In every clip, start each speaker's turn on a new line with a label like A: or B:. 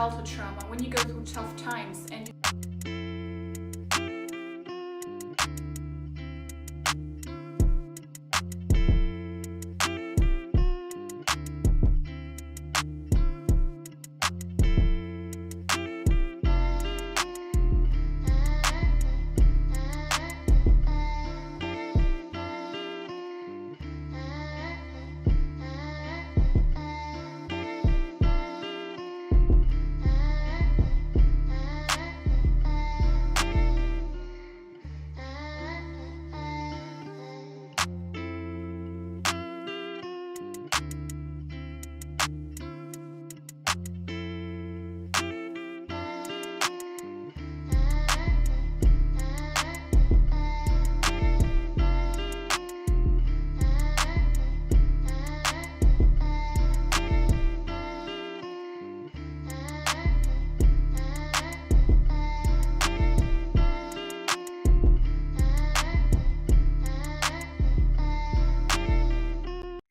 A: childhood trauma, when you go through tough times and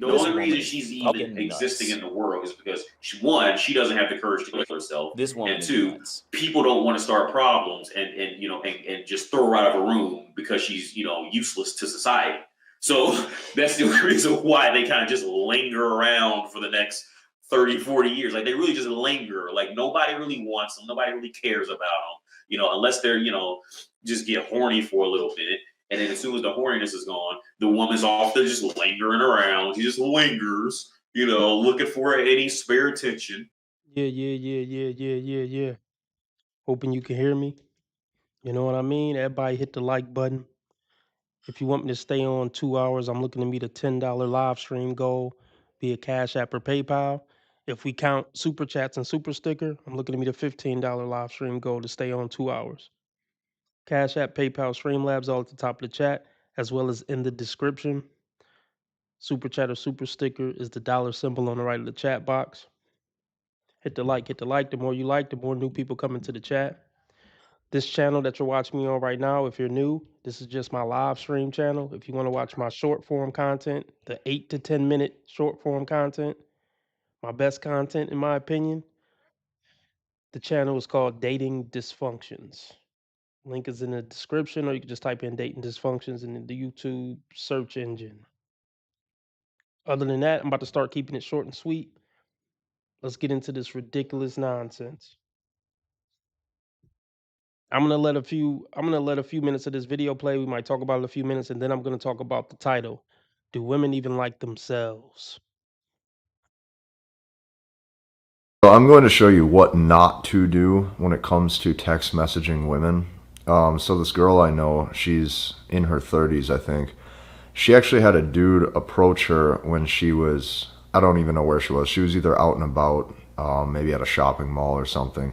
B: The only reason she's even existing in the world is because one, she doesn't have the courage to kill herself,
C: This woman
B: and
C: is
B: two,
C: nuts.
B: people don't want to start problems and just throw her out of a room because she's useless to society. So that's the only reason why they kind of just linger around for the next 30, 40 years. Like they really just linger. Like nobody really wants them. Nobody really cares about them. Unless they're just get horny for a little bit. And then as soon as the horniness is gone, the woman's off there just lingering around. She just lingers, looking for any spare attention.
D: Yeah. Hoping you can hear me. You know what I mean? Everybody hit the like button. If you want me to stay on 2 hours, I'm looking to meet a $10 live stream goal via Cash App or PayPal. If we count super chats and super sticker, I'm looking to meet a $15 live stream goal to stay on 2 hours. Cash App, PayPal, Streamlabs all at the top of the chat, as well as in the description. Super chat or super sticker is the dollar symbol on the right of the chat box. Hit the like. The more you like, the more new people come into the chat. This channel that you're watching me on right now, if you're new, this is just my live stream channel. If you want to watch my short form content, the 8 to 10 minute short form content, my best content in my opinion, the channel is called Dating Dysfunctions. Link is in the description, or you can just type in Dating Dysfunctions in the YouTube search engine. Other than that, I'm about to start keeping it short and sweet. Let's get into this ridiculous nonsense. I'm gonna let a few minutes of this video play. We might talk about it in a few minutes, and then I'm gonna talk about the title. Do women even like themselves?
E: So I'm going to show you what not to do when it comes to text messaging women. So this girl I know, she's in her 30s, I think. She actually had a dude approach her when she was, I don't even know where she was. She was either out and about, maybe at a shopping mall or something.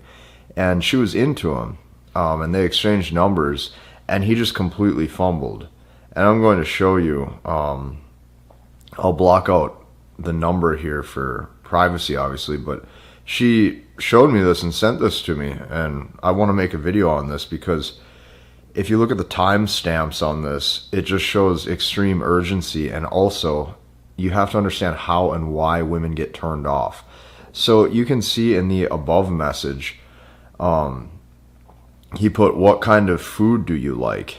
E: And she was into him. And they exchanged numbers, and he just completely fumbled. And I'm going to show you, I'll block out the number here for privacy, obviously, but she showed me this and sent this to me, and I want to make a video on this because if you look at the timestamps on this, it just shows extreme urgency, and also you have to understand how and why women get turned off. So you can see in the above message, he put, "What kind of food do you like?"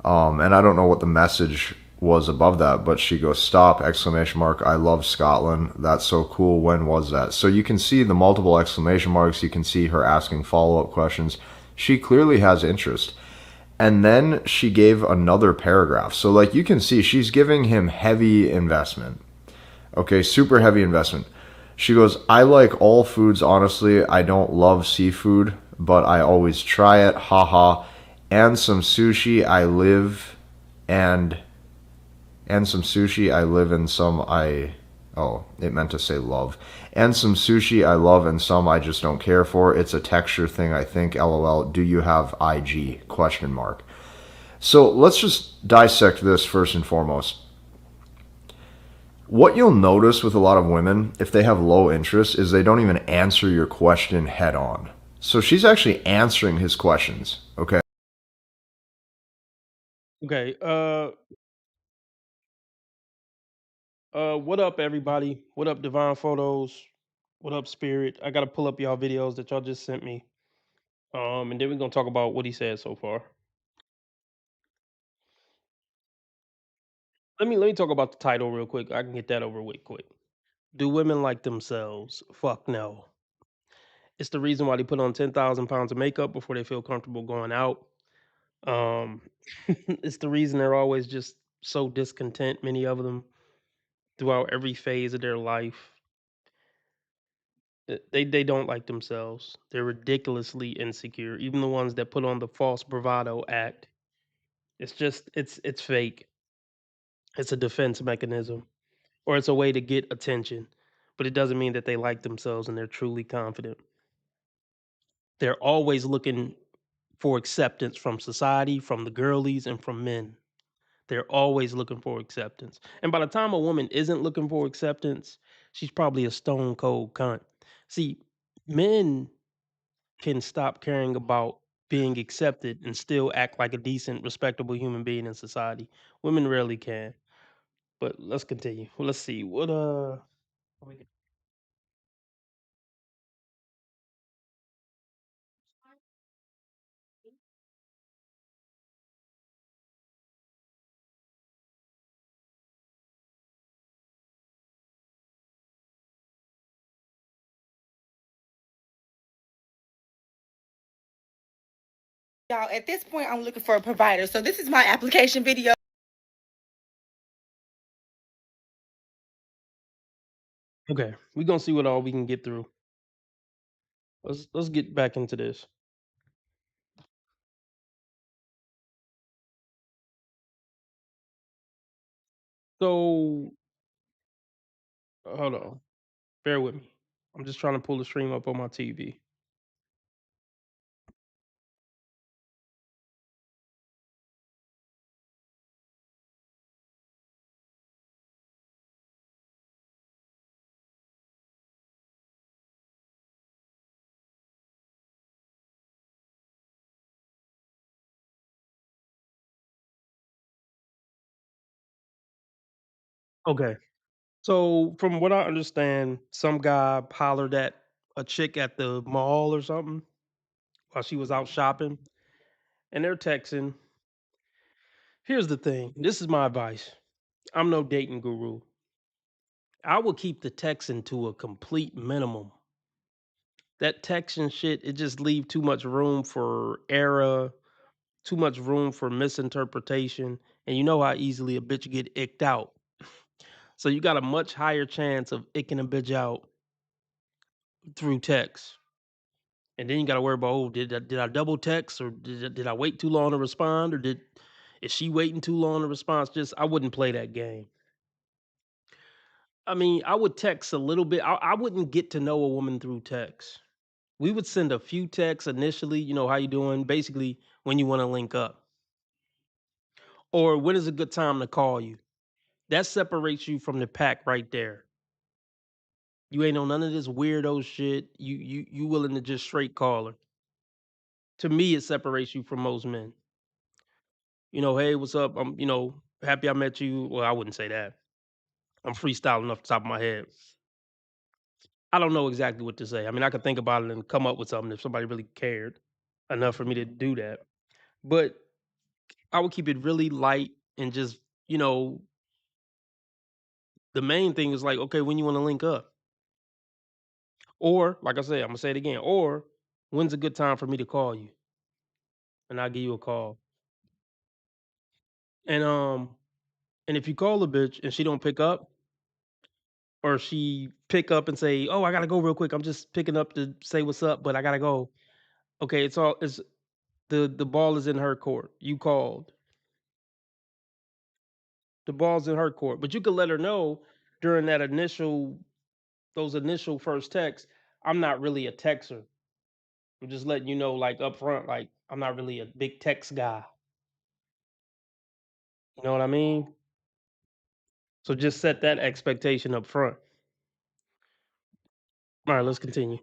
E: And I don't know what the message was above that, but she goes, "Stop, exclamation mark, I love Scotland, that's so cool, when was that?" So you can see the multiple exclamation marks, you can see her asking follow-up questions. She clearly has interest. And then she gave another paragraph. So like you can see, she's giving him heavy investment. Okay, super heavy investment. She goes, "I like all foods, honestly. I don't love seafood, but I always try it, haha. And some sushi, I live and some sushi I live and some I," oh, it meant to say love. "And some sushi I love and some I just don't care for. It's a texture thing, I think, lol. Do you have IG? Question mark. So let's just dissect this first and foremost. What you'll notice with a lot of women, if they have low interest, is they don't even answer your question head on. So she's actually answering his questions, okay?
D: Okay. What up, everybody? What up, Divine Photos? What up, Spirit? I gotta pull up y'all videos that y'all just sent me. And then we're gonna talk about what he said so far. Let me talk about the title real quick. I can get that over with quick. Do women like themselves? Fuck no. It's the reason why they put on 10,000 pounds of makeup before they feel comfortable going out. Um, it's the reason they're always just so discontent, many of them, throughout every phase of their life. They don't like themselves. They're ridiculously insecure. Even the ones that put on the false bravado act. It's fake. It's a defense mechanism, or it's a way to get attention. But it doesn't mean that they like themselves and they're truly confident. They're always looking for acceptance from society, from the girlies, and from men. They're always looking for acceptance. And by the time a woman isn't looking for acceptance, she's probably a stone cold cunt. See, men can stop caring about being accepted and still act like a decent, respectable human being in society. Women rarely can. But let's continue. Well, let's see.
C: Y'all, at this point, I'm looking for a provider. So this is my application video.
D: Okay, we're gonna see what all we can get through. Let's get back into this. So hold on. Bear with me. I'm just trying to pull the stream up on my TV. Okay. So from what I understand, some guy hollered at a chick at the mall or something while she was out shopping, and they're texting. Here's the thing. This is my advice. I'm no dating guru. I will keep the texting to a complete minimum. That texting shit, it just leave too much room for error, too much room for misinterpretation, and you know how easily a bitch get icked out. So you got a much higher chance of icking a bitch out through text. And then you got to worry about, oh, did I double text, or did I wait too long to respond, or is she waiting too long to respond? Just I wouldn't play that game. I mean, I would text a little bit. I wouldn't get to know a woman through text. We would send a few texts initially, how you doing? Basically, when you want to link up. Or when is a good time to call you? That separates you from the pack right there. You ain't on none of this weirdo shit. You willing to just straight call her. To me, it separates you from most men. Hey, what's up? I'm, happy I met you. Well, I wouldn't say that. I'm freestyling off the top of my head. I don't know exactly what to say. I mean, I could think about it and come up with something if somebody really cared enough for me to do that. But I would keep it really light and just, the main thing is like, okay, when you want to link up? Or, like I said, I'm gonna say it again, or when's a good time for me to call you? And I'll give you a call. And and if you call the bitch and she don't pick up, or she pick up and say, "Oh, I gotta go real quick. I'm just picking up to say what's up, but I gotta go." Okay, it's the ball is in her court. You called. The ball's in her court. But you could let her know during those initial first texts, I'm not really a texter. I'm just letting you know, like up front, like I'm not really a big text guy. You know what I mean? So just set that expectation up front. All right, let's continue.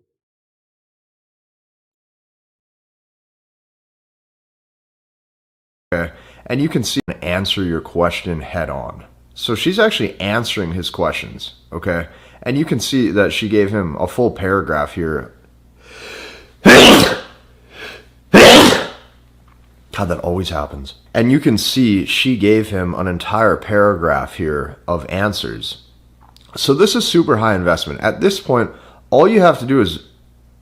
E: Okay. And you can see and answer your question head on. So she's actually answering his questions, okay? And you can see that she gave him a full paragraph here. God, that always happens. And you can see she gave him an entire paragraph here of answers. So this is super high investment. At this point, all you have to do is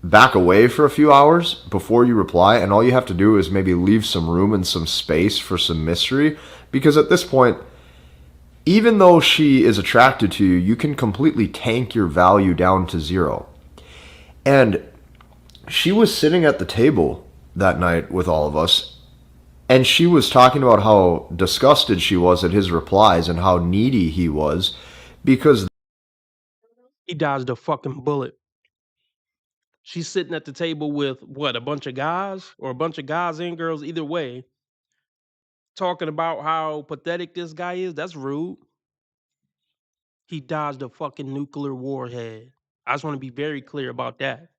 E: back away for a few hours before you reply, and all you have to do is maybe leave some room and some space for some mystery, because at this point, even though she is attracted to you, you can completely tank your value down to zero. And she was sitting at the table that night with all of us, and she was talking about how disgusted she was at his replies and how needy he was because
D: He dodged a fucking bullet. She's sitting at the table with what, a bunch of guys or a bunch of guys and girls, either way, talking about how pathetic this guy is. That's rude. He dodged a fucking nuclear warhead. I just want to be very clear about that.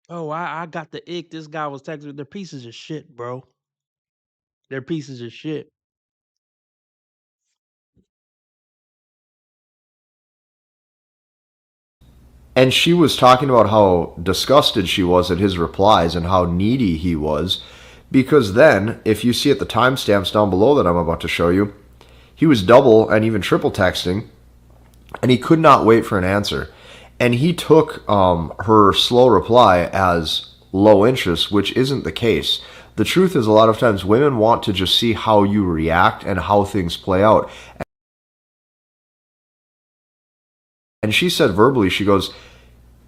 D: Oh, I got the ick. This guy was texting. They're pieces of shit, bro. They're pieces of shit.
E: and she was talking about how disgusted she was at his replies and how needy he was because then if you see at the timestamps down below that I'm about to show you, he was double and even triple texting and he could not wait for an answer. And he took her slow reply as low interest, which isn't the case. The truth is, a lot of times women want to just see how you react and how things play out. And she said verbally, she goes,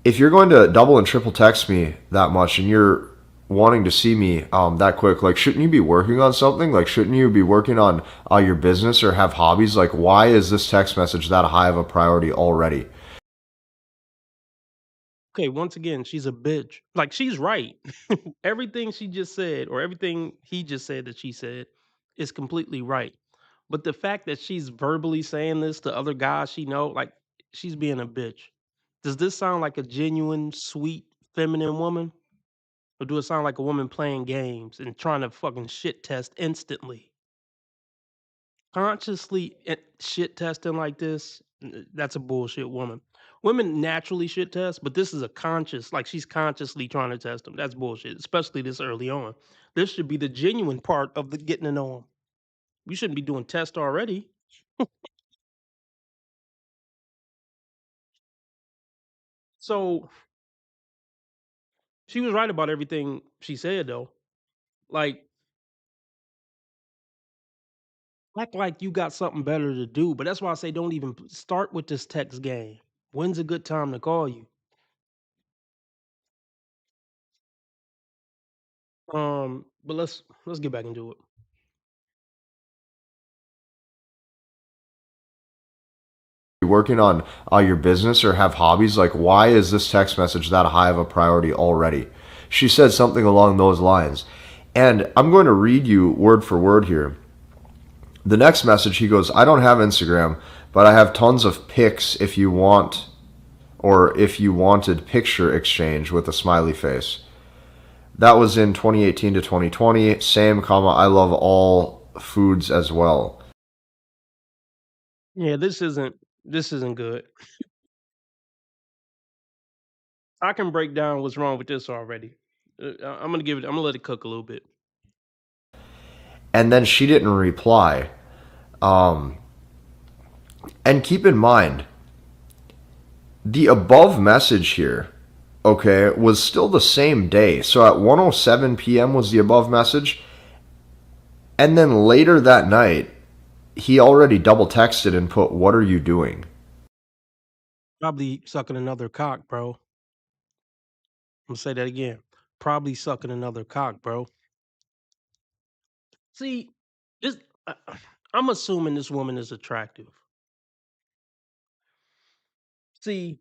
E: if you're going to double and triple text me that much and you're wanting to see me that quick, like, shouldn't you be working on something? Like, shouldn't you be working on your business or have hobbies? Like, why is this text message that high of a priority already?
D: Okay, once again, she's a bitch. Like, she's right. Everything she just said, or everything he just said that she said, is completely right. But the fact that she's verbally saying this to other guys she know, like, she's being a bitch. Does this sound like a genuine, sweet, feminine woman? Or do it sound like a woman playing games and trying to fucking shit test instantly? Consciously shit testing like this, that's a bullshit woman. Women naturally shit test, but this is a conscious, like, she's consciously trying to test them. That's bullshit, especially this early on. This should be the genuine part of the getting to know them. We shouldn't be doing tests already. So she was right about everything she said, though. Like, act like you got something better to do. But that's why I say don't even start with this text game. When's a good time to call you? But let's get back into it.
E: Working on your business or have hobbies? Like, why is this text message that high of a priority already? She said something along those lines. And I'm going to read you word for word here. The next message, he goes, I don't have Instagram, but I have tons of pics if you want, or if you wanted picture exchange with a smiley face. That was in 2018 to 2020. Same, comma, I love all foods as well.
D: Yeah, this isn't good. I can break down what's wrong with this already. I'm gonna let it cook a little bit.
E: And then she didn't reply. Um, and keep in mind, the above message here, okay, was still the same day. So at 1:07 p.m. was the above message. And then later that night, he already double texted and put, what are you doing?
D: Probably sucking another cock, bro. I'm gonna say that again. Probably sucking another cock, bro. See, this I'm assuming this woman is attractive. See,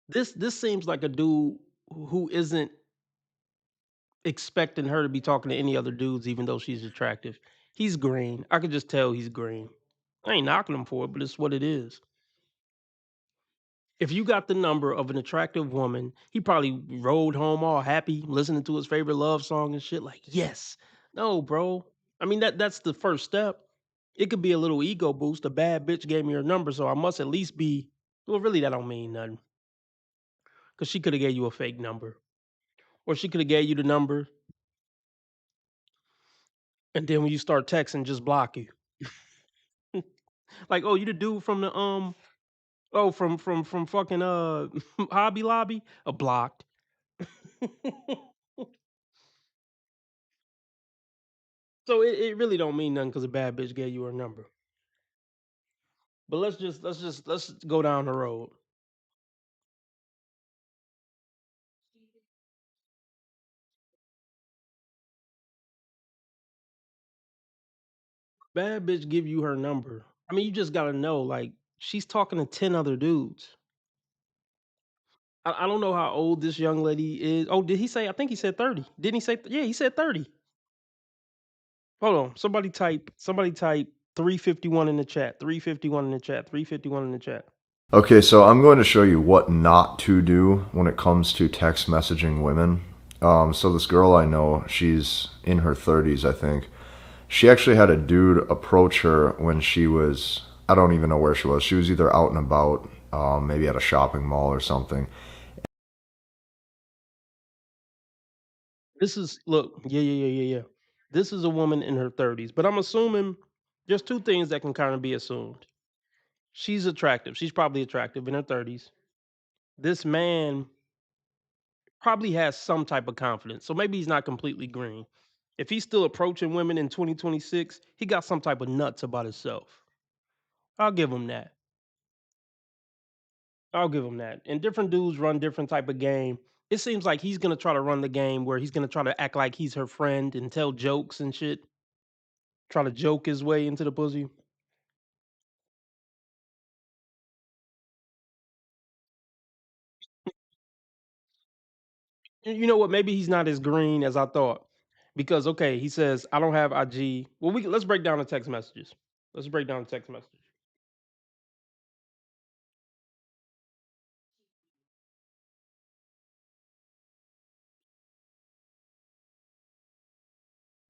D: this seems like a dude who isn't expecting her to be talking to any other dudes, even though she's attractive. He's green. I could just tell he's green. I ain't knocking him for it, but it's what it is. If you got the number of an attractive woman, he probably rode home all happy, listening to his favorite love song and shit. Like, yes. No, bro. I mean, that's the first step. It could be a little ego boost. A bad bitch gave me her number, so I must at least be. Well, really, that don't mean nothing because she could have gave you a fake number, or she could have gave you the number, and then when you start texting, just block you. Like, oh, you the dude from the oh, from fucking Hobby Lobby, a blocked. So it really don't mean nothing because a bad bitch gave you her number. But let's go down the road. Bad bitch give you her number. I mean, you just gotta know, like, she's talking to 10 other dudes. I don't know how old this young lady is. Oh, did he say? I think he said 30. Didn't he say? Yeah, he said 30. Hold on. Somebody type 351 in the chat. 351 in the chat. 351 in the chat.
E: Okay, so I'm going to show you what not to do when it comes to text messaging women. So this girl I know, she's in her 30s, I think. She actually had a dude approach her when she was, I don't even know where she was. She was either out and about, maybe at a shopping mall or something.
D: This is look, yeah. This is a woman in her 30s, but I'm assuming there's two things that can kind of be assumed. She's attractive. She's probably attractive in her 30s. This man probably has some type of confidence. So maybe he's not completely green. If he's still approaching women in 2026, he got some type of nuts about himself. I'll give him that. I'll give him that. And different dudes run different type of game. It seems like he's gonna try to run the game where he's gonna try to act like he's her friend and tell jokes and shit. Try to joke his way into the pussy. You know what? Maybe he's not as green as I thought. Because okay, he says I don't have IG. Well, let's break down the text messages. Let's break down the text messages.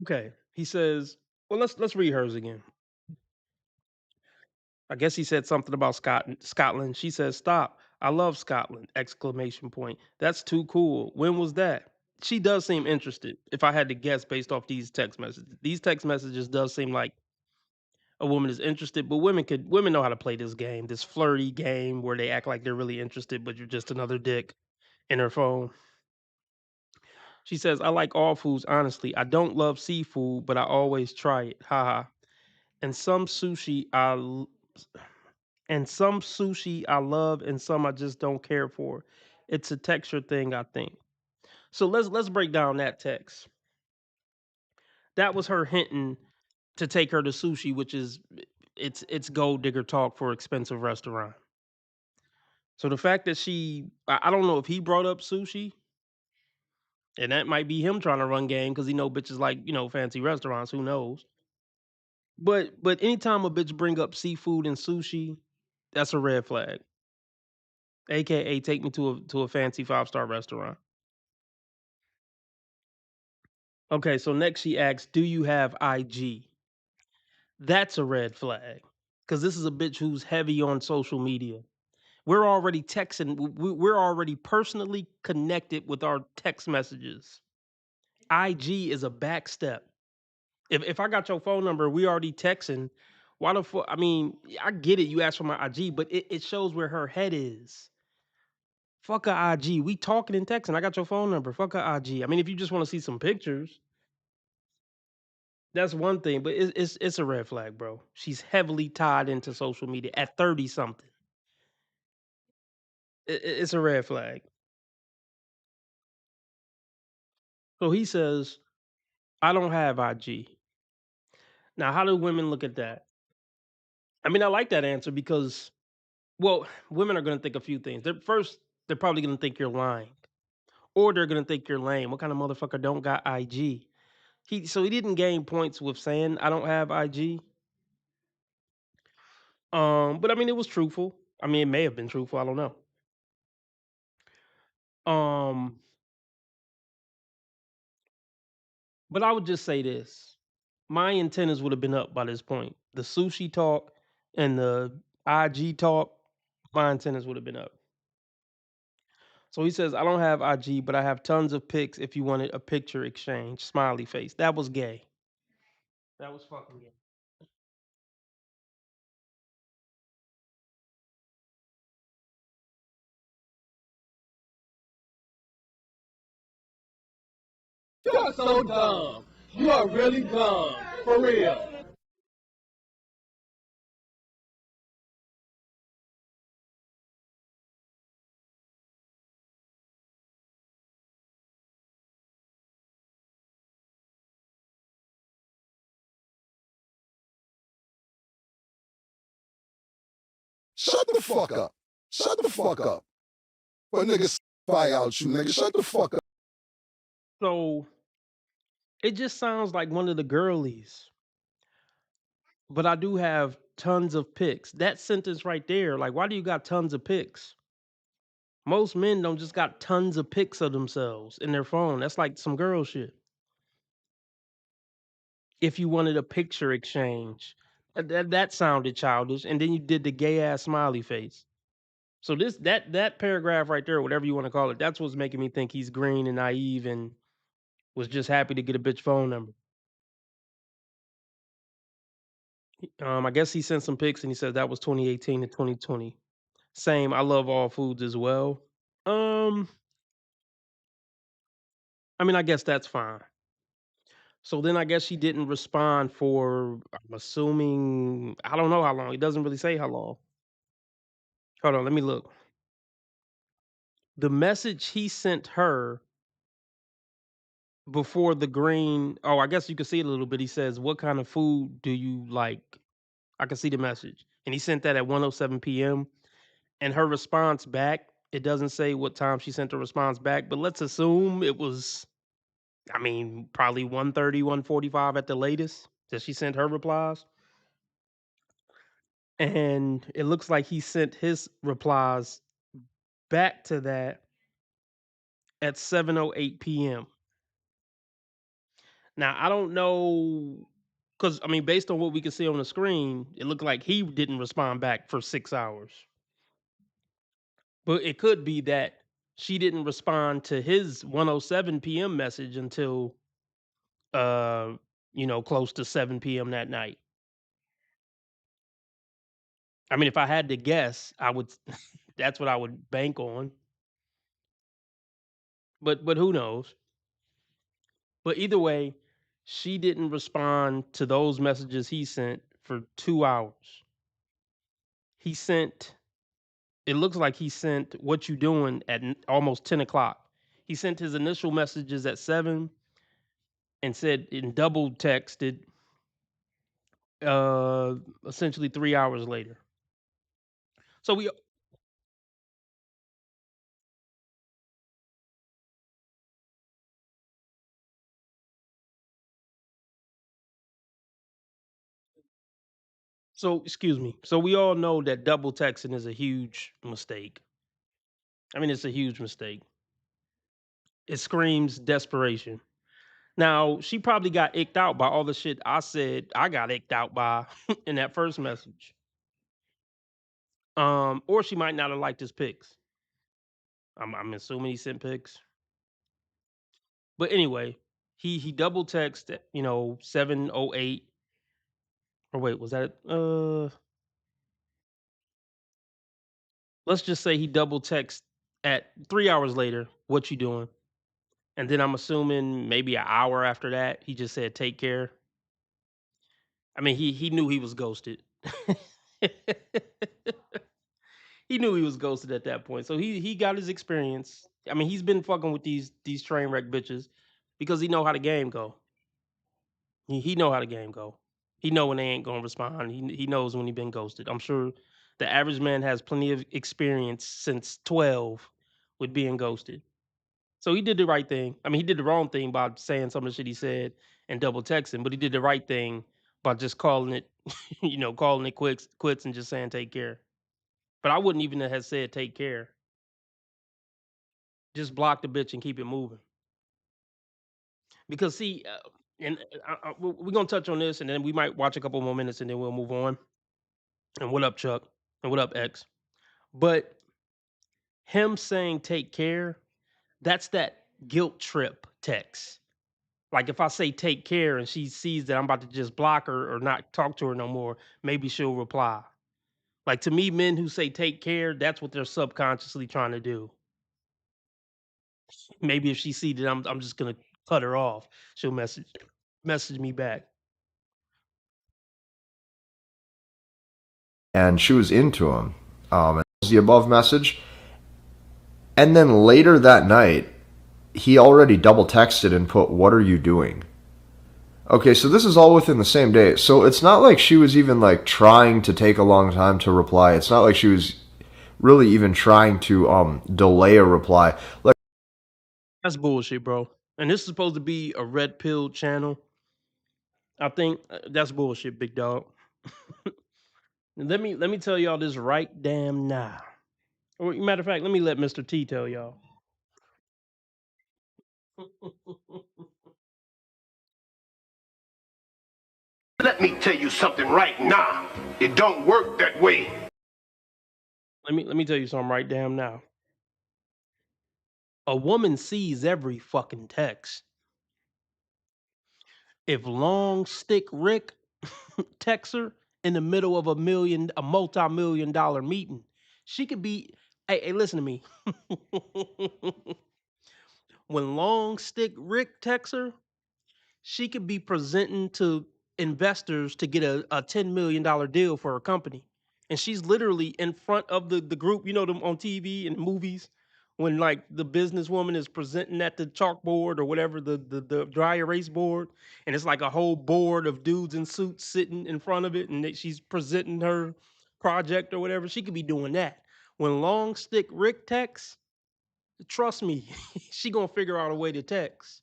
D: Okay, he says. Well, let's read hers again. I guess he said something about Scotland. She says, "Stop! I love Scotland!" Exclamation point. That's too cool. When was that? She does seem interested. If I had to guess based off these text messages does seem like a woman is interested. But women know how to play this game, this flirty game where they act like they're really interested, but you're just another dick in her phone. She says, "I like all foods. Honestly, I don't love seafood, but I always try it. Haha. And some sushi I love and some I just don't care for. It's a texture thing, I think." So let's break down that text. That was her hinting to take her to sushi, which is it's gold digger talk for expensive restaurant. So the fact that I don't know if he brought up sushi, and that might be him trying to run game because he know bitches like, fancy restaurants, who knows. But anytime a bitch bring up seafood and sushi, that's a red flag. AKA take me to a fancy 5-star restaurant. Okay, so next she asks, "Do you have IG?" That's a red flag because this is a bitch who's heavy on social media. We're already texting. We're already personally connected with our text messages. IG is a back step. If I got your phone number, we already texting. Why the fuck? I mean, I get it. You asked for my IG, but it shows where her head is. Fuck a IG. We talking and texting. I got your phone number. Fuck a IG. I mean, if you just want to see some pictures, that's one thing. But it's a red flag, bro. She's heavily tied into social media at 30 something. It's a red flag. So he says, "I don't have IG." Now, how do women look at that? I mean, I like that answer because, well, women are going to think a few things. They're probably going to think you're lying, or they're going to think you're lame. What kind of motherfucker don't got IG? So he didn't gain points with saying I don't have IG. But I mean, it was truthful. I mean, it may have been truthful. I don't know. Um, but I would just say this. my antennas would have been up by this point. The sushi talk and the IG talk, my antennas would have been up. So he says, I don't have IG, but I have tons of pics if you wanted a picture exchange. Smiley face. That was gay. That was fucking gay.
F: You are so dumb. You are really dumb. For real.
G: Shut the fuck up. Shut the fuck up. But niggas spy out you, nigga. Shut the fuck up.
D: So it just sounds like one of the girlies. But I do have tons of pics. That sentence right there, like, why do you got tons of pics? Most men don't just got tons of pics of themselves in their phone. That's like some girl shit. If you wanted a picture exchange, that sounded childish. And then you did the gay ass smiley face. So that paragraph right there, whatever you want to call it, that's what's making me think he's green and naive and was just happy to get a bitch phone number. I guess he sent some pics and he said that was 2018 to 2020. Same. I love all foods as well. Um, I mean, I guess that's fine. So then I guess she didn't respond for, I'm assuming, I don't know how long. It doesn't really say how long. Hold on, let me look. The message he sent her before the green, oh, I guess you can see it a little bit. He says, what kind of food do you like? I can see the message. And he sent that at 1:07 p.m. And her response back, it doesn't say what time she sent the response back, but let's assume it was, I mean, probably 1:30, 1:45 at the latest that she sent her replies. And it looks like he sent his replies back to that at 7:08 p.m. Now, I don't know, because, I mean, based on what we can see on the screen, it looked like he didn't respond back for 6 hours. But it could be that she didn't respond to his 1:07 p.m. message until, uh, close to 7 p.m. that night. I mean, if I had to guess, I would that's what I would bank on. But who knows? But either way, she didn't respond to those messages he sent for 2 hours. He sent, it looks like he sent what you doing at almost 10 o'clock. He sent his initial messages at 7 and said in double texted essentially 3 hours later. So excuse me. So we all know that double texting is a huge mistake. I mean, it's a huge mistake. It screams desperation. Now, she probably got icked out by all the shit I said I got icked out by in that first message. Or she might not have liked his pics. I'm assuming he sent pics. But anyway, he double texted, 7:08. Or wait, was that let's just say he double text at 3 hours later, what you doing? And then I'm assuming maybe an hour after that, he just said take care. I mean, he knew he was ghosted. He knew he was ghosted at that point. So he got his experience. I mean, he's been fucking with these train wreck bitches because he know how the game go. He know how the game go. He know when they ain't gonna respond. He knows when he been ghosted. I'm sure the average man has plenty of experience since 12 with being ghosted. So he did the right thing. I mean, he did the wrong thing by saying some of the shit he said and double texting, but he did the right thing by just calling it, calling it quits and just saying take care. But I wouldn't even have said take care. Just block the bitch and keep it moving. Because see, And we're gonna touch on this, and then we might watch a couple more minutes, and then we'll move on. And what up, Chuck? And what up, X? But him saying "take care," that's that guilt trip text. Like if I say "take care" and she sees that I'm about to just block her or not talk to her no more, maybe she'll reply. Like to me, men who say "take care," that's what they're subconsciously trying to do. Maybe if she sees that I'm just gonna cut her off, she'll message me back.
E: And she was into him. And that was the above message. And then later that night, he already double texted and put, "What are you doing?" Okay, so this is all within the same day. So it's not like she was even like trying to take a long time to reply. It's not like she was really even trying to delay a reply. Like,
D: That's bullshit, bro. And this is supposed to be a red pill channel. I think that's bullshit, big dog. Let me tell y'all this right damn now. Or matter of fact, let me let Mr. T tell y'all.
F: Let me tell you something right now. It don't work that way.
D: Let me tell you something right damn now. A woman sees every fucking text. If Long Stick Rick texts her in the middle of a multi-million-dollar meeting, she could be. Hey, listen to me. When Long Stick Rick texts her, she could be presenting to investors to get a $10 million deal for her company. And she's literally in front of the group, you know, them on TV and movies, when like the businesswoman is presenting at the chalkboard or whatever, the dry erase board, and it's like a whole board of dudes in suits sitting in front of it, and she's presenting her project or whatever. She could be doing that. When Long Stick Rick texts, trust me, she gonna figure out a way to text.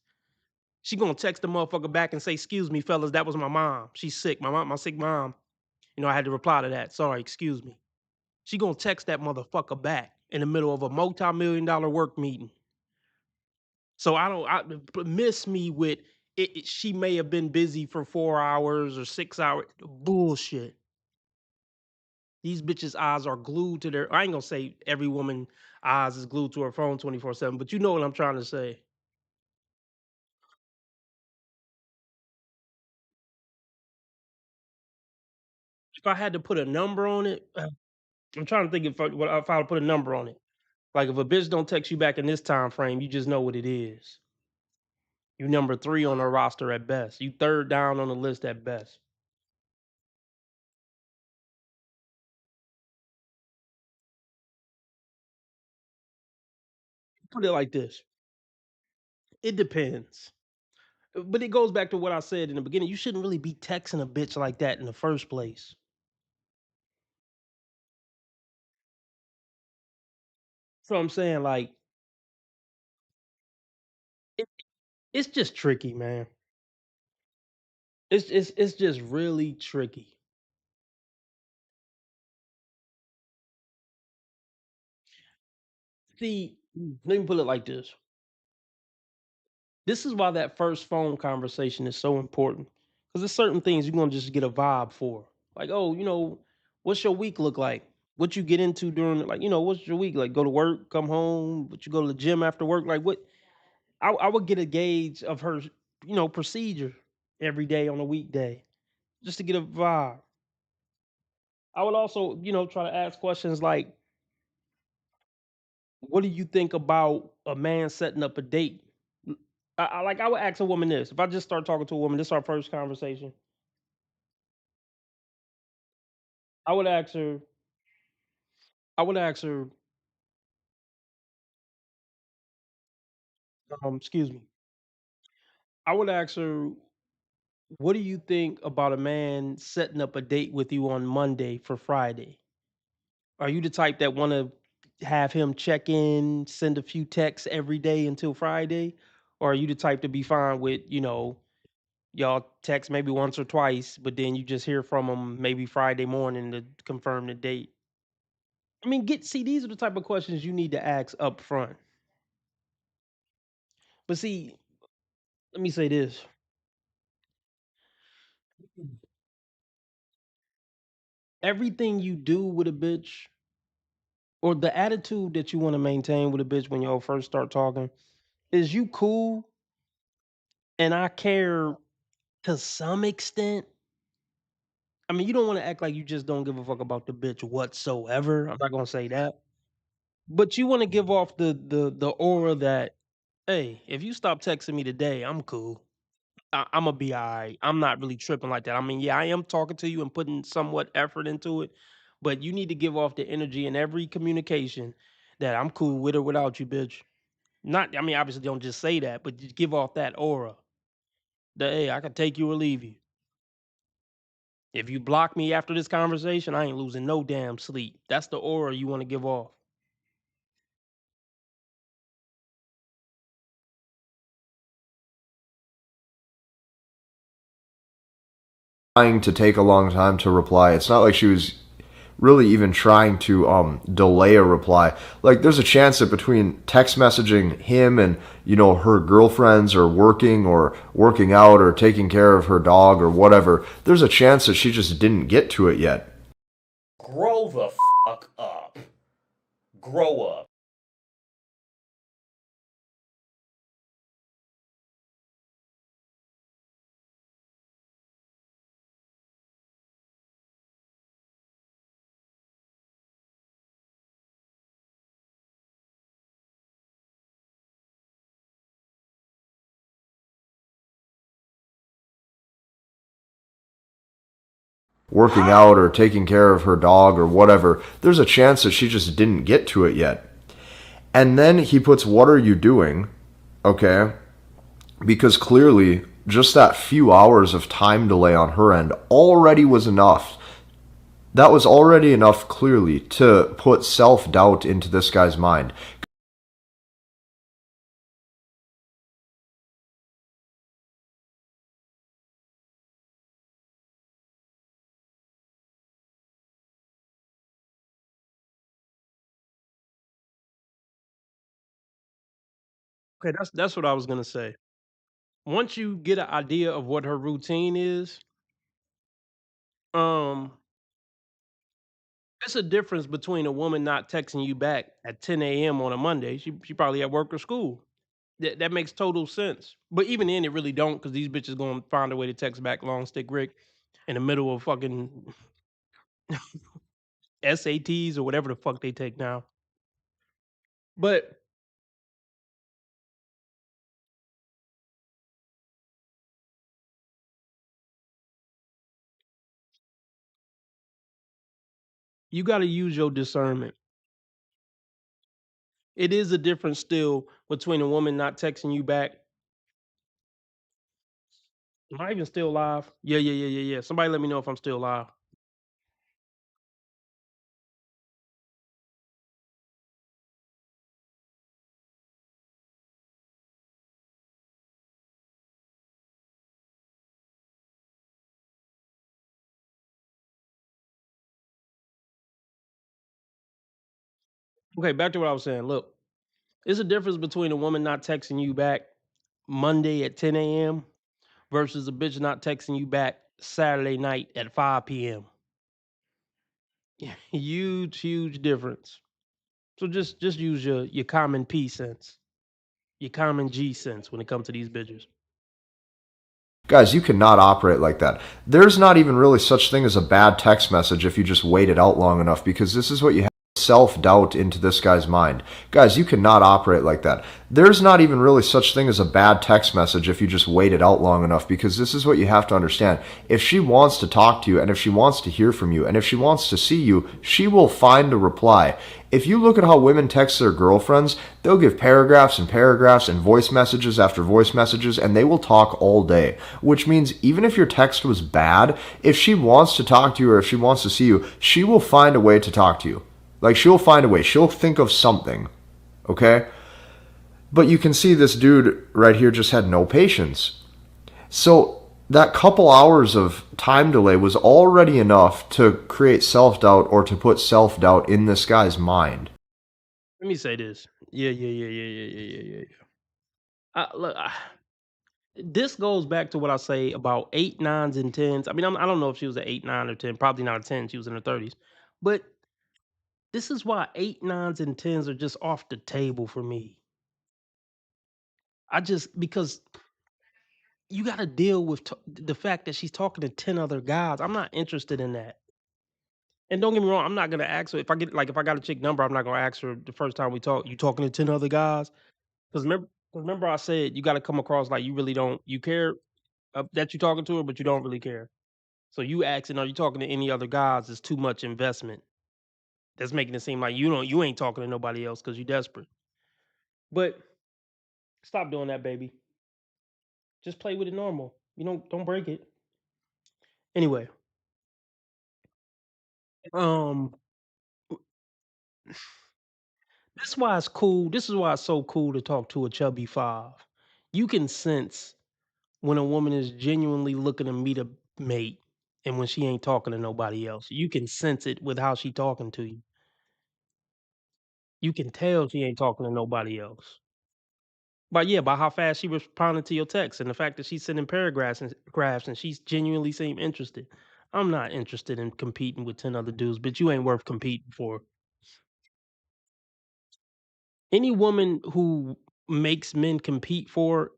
D: She gonna text the motherfucker back and say, "Excuse me, fellas, that was my mom. She's sick. My sick mom. You know, I had to reply to that. Sorry, excuse me." She gonna text that motherfucker back in the middle of a multi-million-dollar work meeting. So miss me with it. She may have been busy for 4 hours or 6 hours. Bullshit. These bitches' eyes are glued to their. I ain't gonna say every woman eyes is glued to her phone 24/7, but you know what I'm trying to say. If I had to put a number on it, I'm trying to think if I would put a number on it. Like if a bitch don't text you back in this time frame, you just know what it is. You number 3 on the roster at best. You third down on the list at best. Put it like this. It depends. But it goes back to what I said in the beginning. You shouldn't really be texting a bitch like that in the first place. So I'm saying like it, it's just tricky, man. It's just really tricky. See, let me put it like this. This is why that first phone conversation is so important. Because there's certain things you're gonna just get a vibe for. Like, oh, you know, what's your week look like? What you get into during like, you know, what's your week like? Go to work, come home, but you go to the gym after work. Like what I would get a gauge of her, you know, procedure every day on a weekday. Just to get a vibe. I would also, you know, try to ask questions like, what do you think about a man setting up a date? I would ask a woman this. If I just start talking to a woman, this is our first conversation. I would ask her. I would ask her. Excuse me. I would ask her, what do you think about a man setting up a date with you on Monday for Friday? Are you the type that want to have him check in, send a few texts every day until Friday, or are you the type to be fine with, you know, y'all text maybe once or twice, but then you just hear from him maybe Friday morning to confirm the date? I mean, these are the type of questions you need to ask up front. But see, let me say this. everything you do with a bitch, or the attitude that you want to maintain with a bitch when y'all first start talking, is you cool and I care to some extent. I mean, you don't want to act like you just don't give a fuck about the bitch whatsoever. I'm not gonna say that, but you want to give off the aura that, hey, if you stop texting me today, I'm cool. I'm gonna be all right. I'm not really tripping like that. I mean, yeah, I am talking to you and putting somewhat effort into it, but you need to give off the energy in every communication that I'm cool with or without you, bitch. Not, I mean, obviously, don't just say that, but just give off that aura that, hey, I can take you or leave you. If you block me after this conversation, I ain't losing no damn sleep. That's the aura you want to give off.
E: Trying to take a long time to reply. It's not like she was really even trying to delay a reply. Like, there's a chance that between text messaging him and, you know, her girlfriends or working out or taking care of her dog or whatever, there's a chance that she just didn't get to it yet.
B: Grow the fuck up. Grow up.
E: Working out or taking care of her dog or whatever, there's a chance that she just didn't get to it yet. And then he puts, "What are you doing?" Okay? Because clearly, just that few hours of time delay on her end already was enough. That was already enough, clearly, to put self-doubt into this guy's mind.
D: Okay, that's what I was gonna say. Once you get an idea of what her routine is, um, it's a difference between a woman not texting you back at 10 a.m. on a Monday. She probably at work or school. That makes total sense. But even then, it really don't, because these bitches gonna find a way to text back long stick Rick in the middle of fucking SATs or whatever the fuck they take now. But you got to use your discernment. It is a difference still between a woman not texting you back. Am I even still live? Yeah. Somebody let me know if I'm still live. Okay, back to what I was saying. Look, it's a difference between a woman not texting you back Monday at 10 a.m. versus a bitch not texting you back Saturday night at 5 p.m. Huge difference. So just use your common P sense, your common G sense when it comes to these bitches.
E: Guys, you cannot operate like that. There's not even really such thing as a bad text message if you just wait it out long enough, because this is what you have. Self-doubt into this guy's mind. Guys, you cannot operate like that. There's not even really such thing as a bad text message if you just wait it out long enough, because this is what you have to understand. If she wants to talk to you, and if she wants to hear from you, and if she wants to see you, she will find a reply. If you look at how women text their girlfriends, they'll give paragraphs and paragraphs and voice messages after voice messages, and they will talk all day. Which means even if your text was bad, if she wants to talk to you or if she wants to see you, she will find a way to talk to you. Like, she'll find a way. She'll think of something. Okay? But you can see this dude right here just had no patience. So that couple hours of time delay was already enough to create self-doubt or to put self-doubt in this guy's mind.
D: Let me say this. Yeah. Look, This goes back to what I say about 8, 9s, and 10s. I mean, I don't know if she was an 8, 9, or 10. Probably not a 10. She was in her 30s. But this is why 8, 9s, and 10s are just off the table for me. Because you got to deal with the fact that she's talking to 10 other guys. I'm not interested in that. And don't get me wrong, I'm not gonna ask her if I got a chick number. I'm not gonna ask her the first time we talk. You talking to 10 other guys? Because remember, I said you got to come across like you really don't. You care that you're talking to her, but you don't really care. So you asking, are you talking to any other guys? Is too much investment. That's making it seem like you ain't talking to nobody else because you're desperate. But stop doing that, baby. Just play with it normal. You don't break it. Anyway, um, this why it's cool. This is why it's so cool to talk to a chubby 5. You can sense when a woman is genuinely looking to meet a mate and when she ain't talking to nobody else. You can sense it with how she talking to you. You can tell she ain't talking to nobody else. But yeah, by how fast she responded to your text and the fact that she's sending paragraphs and graphs and she's genuinely seem interested. I'm not interested in competing with 10 other dudes, but you ain't worth competing for. Any woman who makes men compete for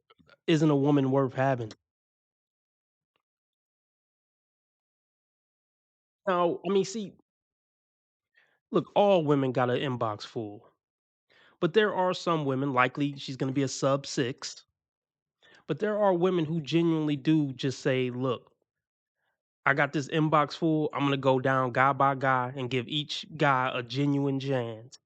D: isn't a woman worth having. Now, I mean, see, look, all women got an inbox full. But there are some women, likely she's going to be a sub 6. But there are women who genuinely do just say, look, I got this inbox full. I'm going to go down guy by guy and give each guy a genuine chance.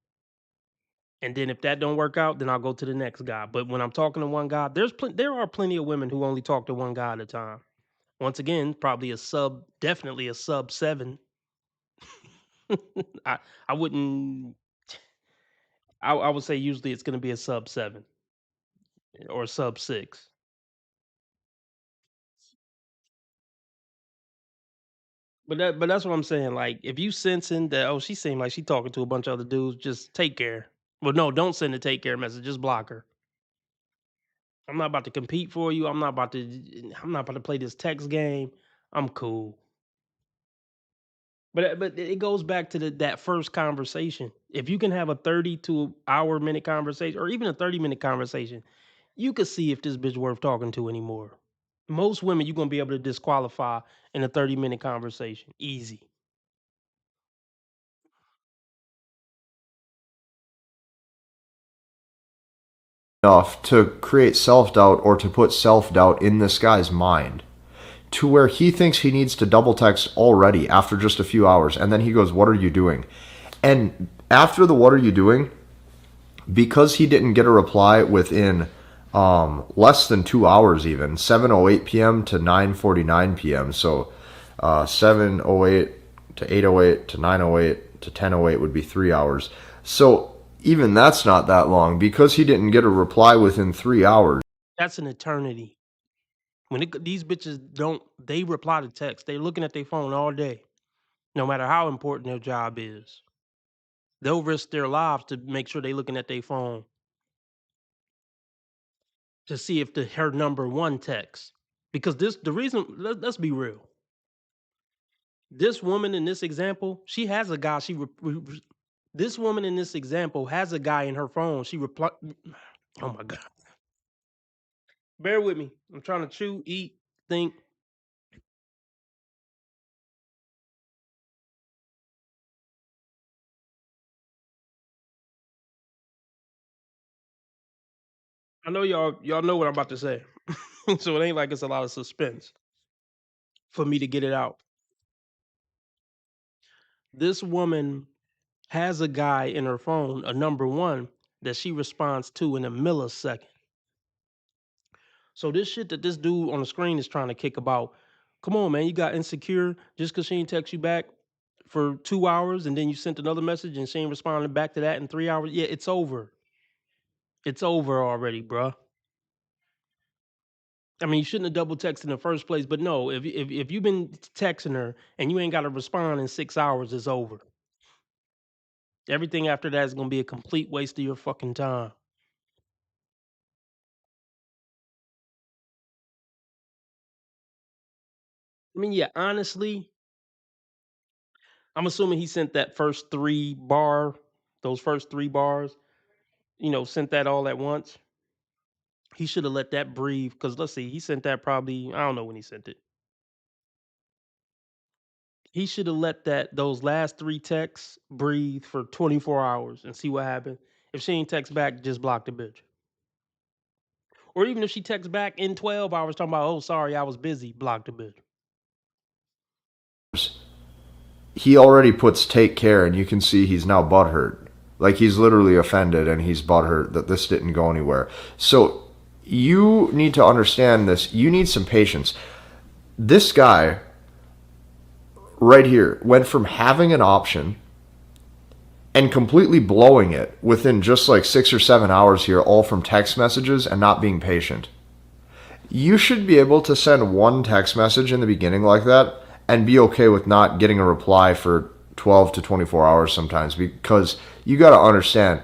D: And then if that don't work out, then I'll go to the next guy. But when I'm talking to one guy, there are plenty of women who only talk to one guy at a time. Once again, probably definitely a sub 7. I I wouldn't. I would say usually it's going to be a sub 7 or a sub 6. But that's what I'm saying. Like, if you sensing that, oh, she seemed like she talking to a bunch of other dudes, just take care. Well, no, don't send a take care message. Just block her. I'm not about to compete for you. I'm not about to play this text game. I'm cool. But it goes back to that first conversation. If you can have a 32 hour minute conversation or even a 30-minute conversation, you could see if this bitch worth talking to anymore. Most women you're gonna be able to disqualify in a 30-minute conversation. Easy.
E: Enough to create self doubt or to put self doubt in this guy's mind to where he thinks he needs to double text already after just a few hours. And then he goes, "What are you doing?" And after the "What are you doing?" because he didn't get a reply within less than 2 hours, even 7:08 p.m. to 9:49 p.m. So 7:08 to 8:08 to 9:08 to 10:08 would be 3 hours. So even that's not that long because he didn't get a reply within 3 hours.
D: That's an eternity. These bitches they reply to text. They looking at their phone all day, no matter how important their job is. They'll risk their lives to make sure they looking at their phone to see if her number one text. Because let's be real. This woman in this example, she has a guy. This woman in this example has a guy in her phone. She reply. Oh my god! Bear with me. I'm trying to chew, eat, think. I know y'all know what I'm about to say, so it ain't like it's a lot of suspense for me to get it out. This woman has a guy in her phone, a number one, that she responds to in a millisecond. So this shit that this dude on the screen is trying to kick about, come on, man, you got insecure just because she ain't text you back for 2 hours and then you sent another message and she ain't responding back to that in 3 hours. Yeah, it's over. It's over already, bruh. I mean, you shouldn't have double texted in the first place, but no, if you've been texting her and you ain't got to respond in 6 hours, it's over. Everything after that is gonna be a complete waste of your fucking time. I mean, yeah, honestly, I'm assuming he sent that first those first 3 bars, sent that all at once. He should have let that breathe. Cause let's see, he sent that probably, I don't know when he sent it. He should have let those last 3 texts breathe for 24 hours and see what happened. If she ain't text back, just block the bitch. Or even if she texts back in 12 hours talking about, "Oh, sorry, I was busy," block the bitch.
E: He already puts take care, and you can see he's now butthurt. Like, he's literally offended and he's butthurt that this didn't go anywhere. So you need to understand this. You need some patience. This guy right here went from having an option and completely blowing it within just like 6 or 7 hours here, all from text messages and not being patient. You should be able to send one text message in the beginning like that and be okay with not getting a reply for 12 to 24 hours sometimes, because you got to understand,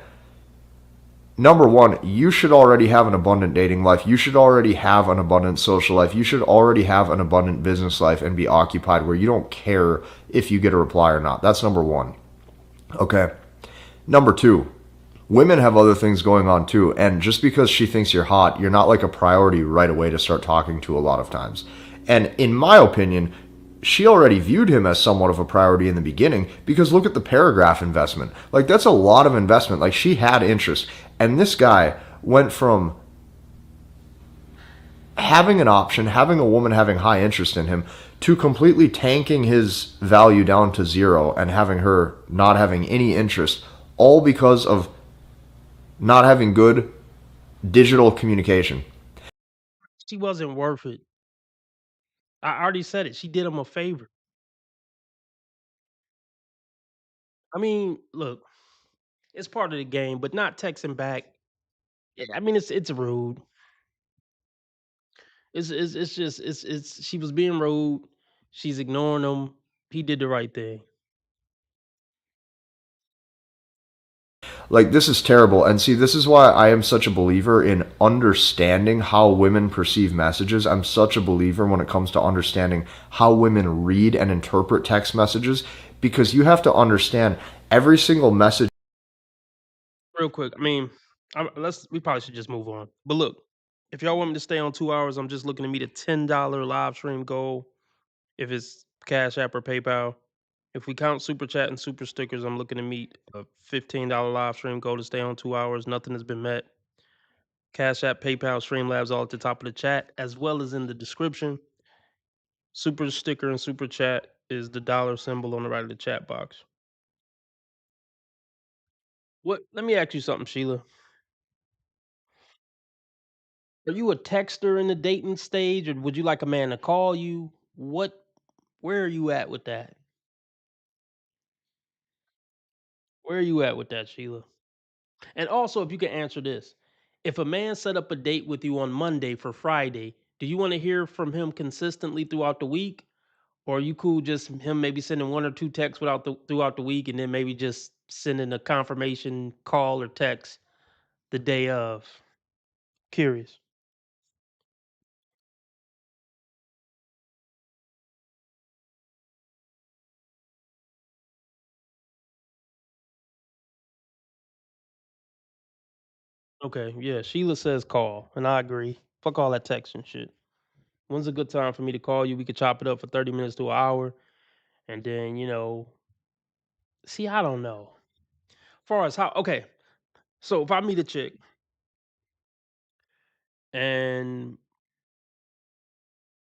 E: number one, you should already have an abundant dating life. You should already have an abundant social life. You should already have an abundant business life and be occupied where you don't care if you get a reply or not. That's number one. Okay. Number two, women have other things going on too. And just because she thinks you're hot, you're not like a priority right away to start talking to a lot of times. And in my opinion, she already viewed him as somewhat of a priority in the beginning, because look at the paragraph investment. Like, that's a lot of investment. Like, she had interest. And this guy went from having an option, having a woman having high interest in him, to completely tanking his value down to 0 and having her not having any interest, all because of not having good digital communication.
D: She wasn't worth it. I already said it. She did him a favor. I mean, look, it's part of the game, but not texting back. I mean, it's rude. It's just it's she was being rude. She's ignoring him. He did the right thing.
E: Like, this is terrible. And see, this is why I am such a believer in understanding how women perceive messages. I'm such a believer when it comes to understanding how women read and interpret text messages, because you have to understand every single message.
D: Real quick, I mean, we probably should just move on. But look, if y'all want me to stay on 2 hours, I'm just looking to meet a $10 live stream goal. If it's Cash App or PayPal. If we count super chat and super stickers, I'm looking to meet a $15 live stream goal to stay on 2 hours. Nothing has been met. Cash App, PayPal, Streamlabs, all at the top of the chat, as well as in the description. Super sticker and super chat is the dollar symbol on the right of the chat box. Let me ask you something, Sheila. Are you a texter in the dating stage, or would you like a man to call you? Where are you at with that? Where are you at with that, Sheila? And also, if you can answer this, if a man set up a date with you on Monday for Friday, do you want to hear from him consistently throughout the week? Or are you cool just him maybe sending 1 or 2 texts throughout the week, and then maybe just sending a confirmation call or text the day of? Curious. Okay, yeah. Sheila says call, and I agree. Fuck all that text and shit. When's a good time for me to call you? We could chop it up for 30 minutes to an hour, and then see, I don't know. Far as how okay, so if I meet a chick and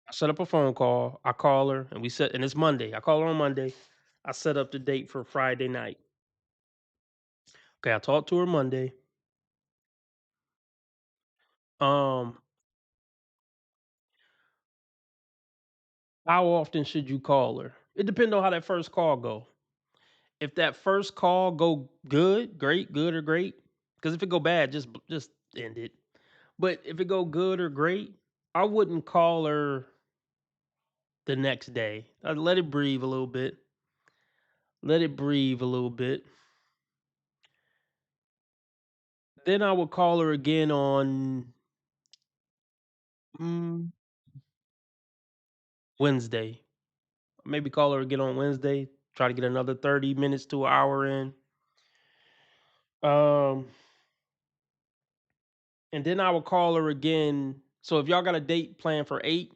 D: I set up a phone call, I call her and and it's Monday. I call her on Monday. I set up the date for Friday night. Okay, I talked to her Monday. Um, how often should you call her? It depends on how that first call go. If that first call go good, great, good or great. Because if it go bad, just end it. But if it go good or great, I wouldn't call her the next day. I'd let it breathe a little bit. Let it breathe a little bit. Then I would call her again on mm, Wednesday. Maybe call her again on Wednesday. Try to get another 30 minutes to an hour in. And then I will call her again. So if y'all got a date planned for 8,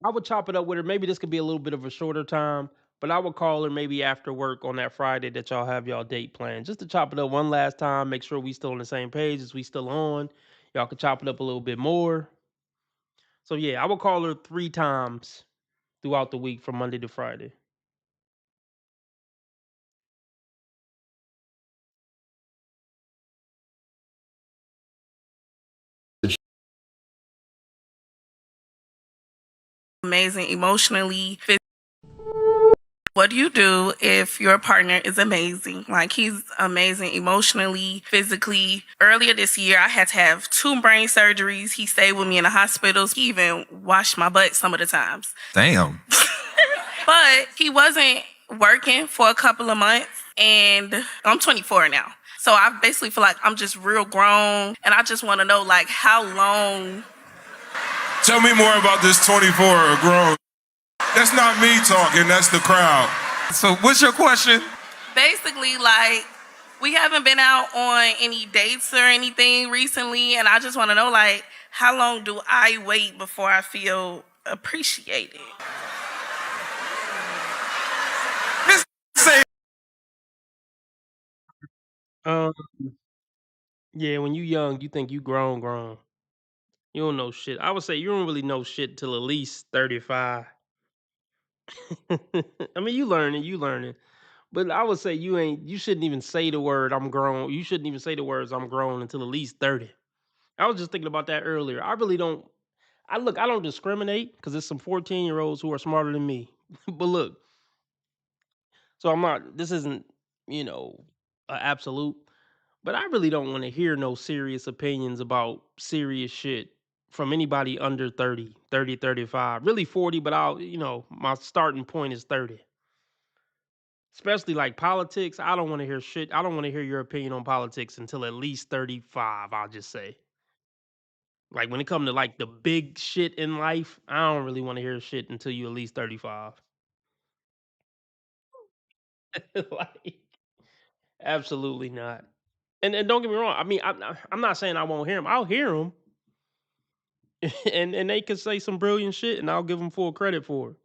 D: I would chop it up with her. Maybe this could be a little bit of a shorter time, but I would call her maybe after work on that Friday that y'all have y'all date planned, just to chop it up one last time, make sure we still on the same page, as we still on. Y'all could chop it up a little bit more. So yeah, I will call her 3 times throughout the week from Monday to Friday.
C: Amazing emotionally. What do you do if your partner is amazing? Like, he's amazing emotionally, physically. Earlier this year, I had to have 2 brain surgeries. He stayed with me in the hospitals. He even washed my butt some of the times.
H: Damn.
C: But he wasn't working for a couple of months, and I'm 24 now. So I basically feel like I'm just real grown, and I just want to know, like, how long.
H: Tell me more about this 24 grown. That's not me talking, that's the crowd. So what's your question?
C: Basically, like, we haven't been out on any dates or anything recently, and I just want to know, like, how long do I wait before I feel appreciated?
H: This say
D: Yeah, when you young, you think you grown. You don't know shit. I would say you don't really know shit till at least 35. I mean, you learning. But I would say you shouldn't even say the word I'm grown. You shouldn't even say the words I'm grown until at least 30. I was just thinking about that earlier. I really don't. I don't discriminate because there's some 14-year-olds who are smarter than me. But look, so I'm not. This isn't, absolute. But I really don't want to hear no serious opinions about serious shit from anybody under 30, 30, 35. Really 40, but my starting point is 30. Especially like politics. I don't want to hear shit. I don't want to hear your opinion on politics until at least 35, I'll just say. Like when it comes to like the big shit in life, I don't really want to hear shit until you at least 35. Like, absolutely not. And don't get me wrong. I mean, I'm not saying I won't hear them. I'll hear them, and they could say some brilliant shit, and I'll give them full credit for it.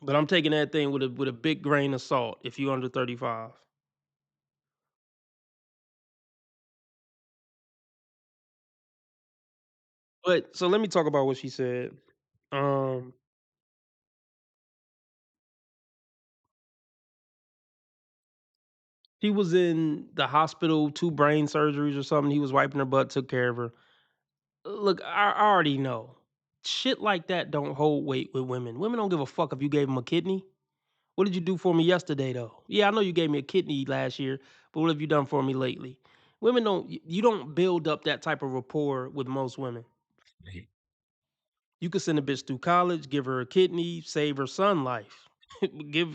D: But I'm taking that thing with a big grain of salt. If you under 35. But so let me talk about what she said. Um, She was in the hospital, 2 brain surgeries or something. He was wiping her butt, took care of her. Look, I already know. Shit like that don't hold weight with women. Women don't give a fuck if you gave them a kidney. What did you do for me yesterday, though? Yeah, I know you gave me a kidney last year, but what have you done for me lately? Women don't, you don't build up that type of rapport with most women. You could send a bitch through college, give her a kidney, save her son life. give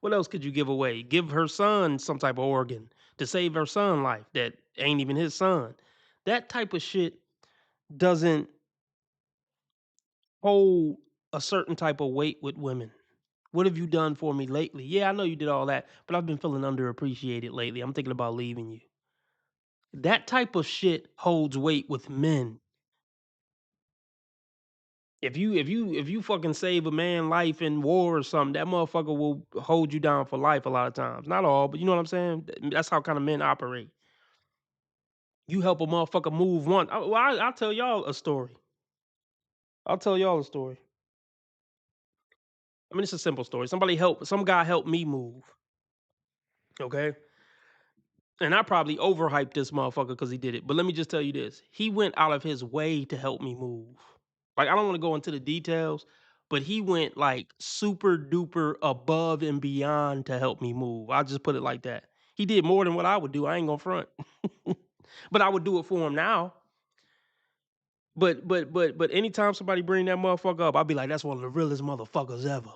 D: what else could you give away? Give her son some type of organ to save her son life that ain't even his son. That type of shit doesn't hold a certain type of weight with women. What have you done for me lately? Yeah, I know you did all that, but I've been feeling underappreciated lately. I'm thinking about leaving you. That type of shit holds weight with men. If you fucking save a man life in war or something, that motherfucker will hold you down for life a lot of times. Not all, but you know what I'm saying? That's how kind of men operate. You help a motherfucker move one. I'll tell y'all a story. I'll tell y'all a story. I mean, it's a simple story. Some guy helped me move. Okay. And I probably overhyped this motherfucker because he did it. But let me just tell you this. He went out of his way to help me move. Like, I don't want to go into the details, but he went like super duper above and beyond to help me move. I'll just put it like that. He did more than what I would do. I ain't gonna front. But I would do it for him now. But anytime somebody bring that motherfucker up, I'll be like, that's one of the realest motherfuckers ever.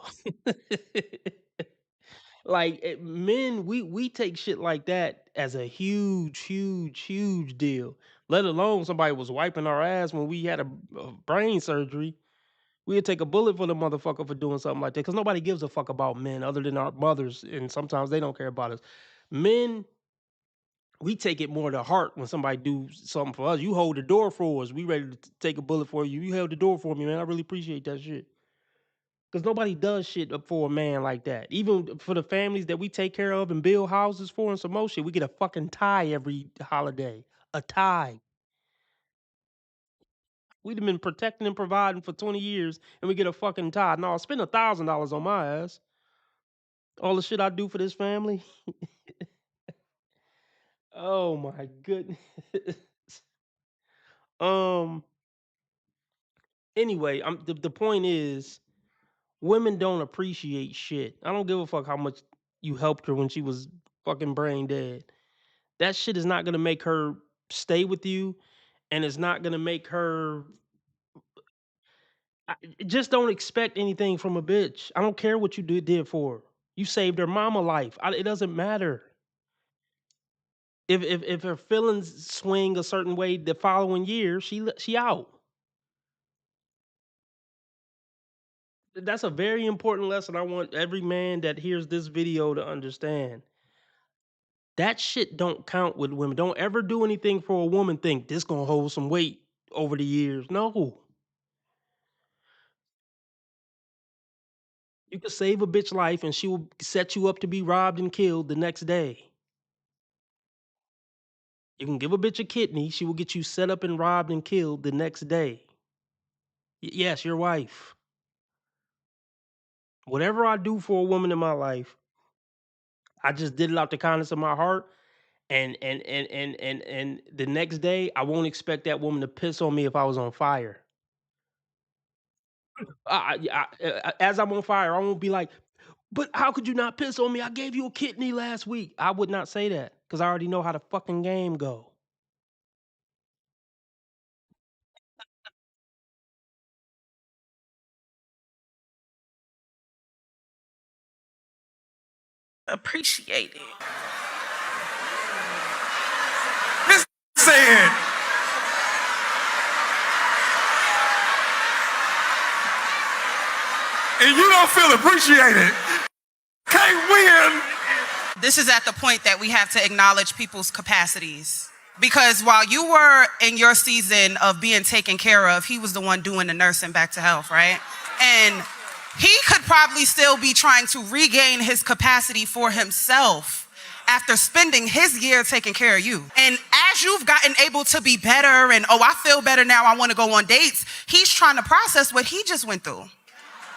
D: Like men, we take shit like that as a huge deal. Let alone somebody was wiping our ass when we had a brain surgery. We'd take a bullet for the motherfucker for doing something like that because nobody gives a fuck about men other than our mothers, and sometimes they don't care about us. Men, we take it more to heart when somebody do something for us. You hold the door for us. We ready to take a bullet for you. You held the door for me, man. I really appreciate that shit. Because nobody does shit up for a man like that. Even for the families that we take care of and build houses for and some more shit, we get a fucking tie every holiday. A tie. We'd have been protecting and providing for 20 years and we get a fucking tie. No, spend $1,000 on my ass. All the shit I do for this family. Oh my goodness. um anyway, the point is women don't appreciate shit. I don't give a fuck how much you helped her when she was fucking brain dead. That shit is not gonna make her stay with you, and it's not gonna make her. Just don't expect anything from a bitch. I don't care what you did for her. You saved her mama life. It doesn't matter. If her feelings swing a certain way the following year, she out. That's a very important lesson I want every man that hears this video to understand. That shit don't count with women. Don't ever do anything for a woman think this gonna hold some weight over the years. No. You can save a bitch life and she will set you up to be robbed and killed the next day. You can give a bitch a kidney, she will get you set up and robbed and killed the next day. Yes, your wife. Whatever I do for a woman in my life, I just did it out the kindness of my heart. And the next day, I won't expect that woman to piss on me if I was on fire. As I'm on fire, I won't be like, but how could you not piss on me? I gave you a kidney last week. I would not say that because I already know how the fucking game go.
C: Appreciate it.
H: This saying, and you don't feel appreciated. Can't win.
I: This is at the point that we have to acknowledge people's capacities. Because while you were in your season of being taken care of, he was the one doing the nursing back to health, right? And he could probably still be trying to regain his capacity for himself after spending his year taking care of you. And as you've gotten able to be better and, oh, I feel better now, I want to go on dates, he's trying to process what he just went through.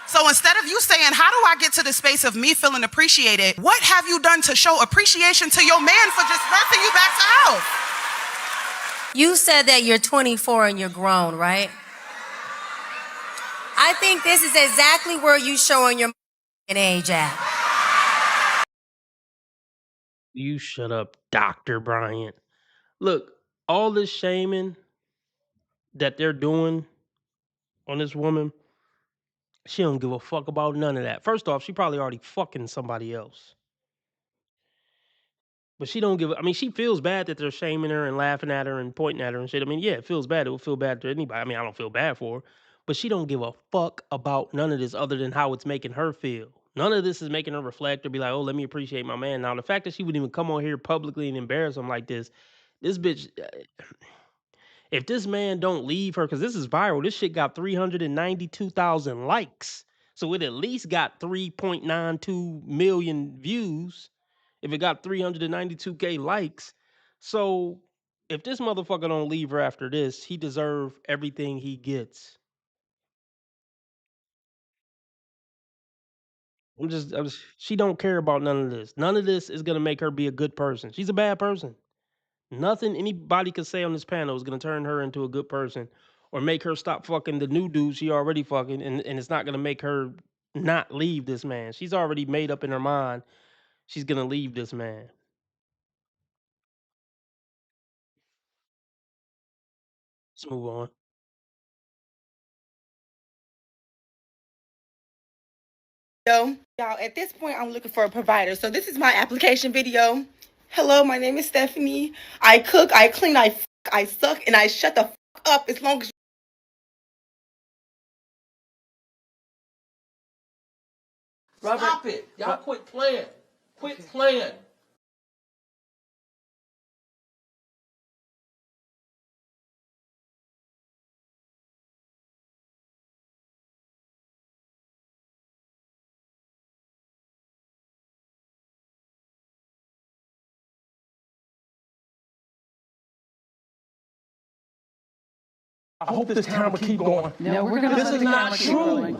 I: So instead of you saying, how do I get to the space of me feeling appreciated? What have you done to show appreciation to your man for just nursing you back to health?
J: You said that you're 24 and you're grown, right? I think this is exactly where you showing your age at.
D: You shut up, Dr. Bryant. Look, all this shaming that they're doing on this woman, she don't give a fuck about none of that. First off, she probably already fucking somebody else. But she don't give I mean, she feels bad that they're shaming her and laughing at her and pointing at her and shit. I mean, yeah, it feels bad. It will feel bad to anybody. I mean, I don't feel bad for her. But she don't give a fuck about none of this other than how it's making her feel. None of this is making her reflect or be like, oh, let me appreciate my man. Now, the fact that she wouldn't even come on here publicly and embarrass him like this bitch, if this man don't leave her, because this is viral, this shit got 392,000 likes. So it at least got 3.92 million views if it got 392K likes. So if this motherfucker don't leave her after this, he deserve everything he gets. She don't care about none of this. None of this is gonna make her be a good person. She's a bad person. Nothing anybody could say on this panel is gonna turn her into a good person or make her stop fucking the new dude she already fucking, and it's not gonna make her not leave this man. She's already made up in her mind she's gonna leave this man. Let's move on.
K: Y'all, at this point, I'm looking for a provider. So this is my application video. Hello, my name is Stephanie. I cook, I clean, I suck, and I shut the up as long as
F: Robert, stop it. Y'all quit playing. Quit playing. I hope this camera keep going.
L: No, we're gonna.
F: This is not true.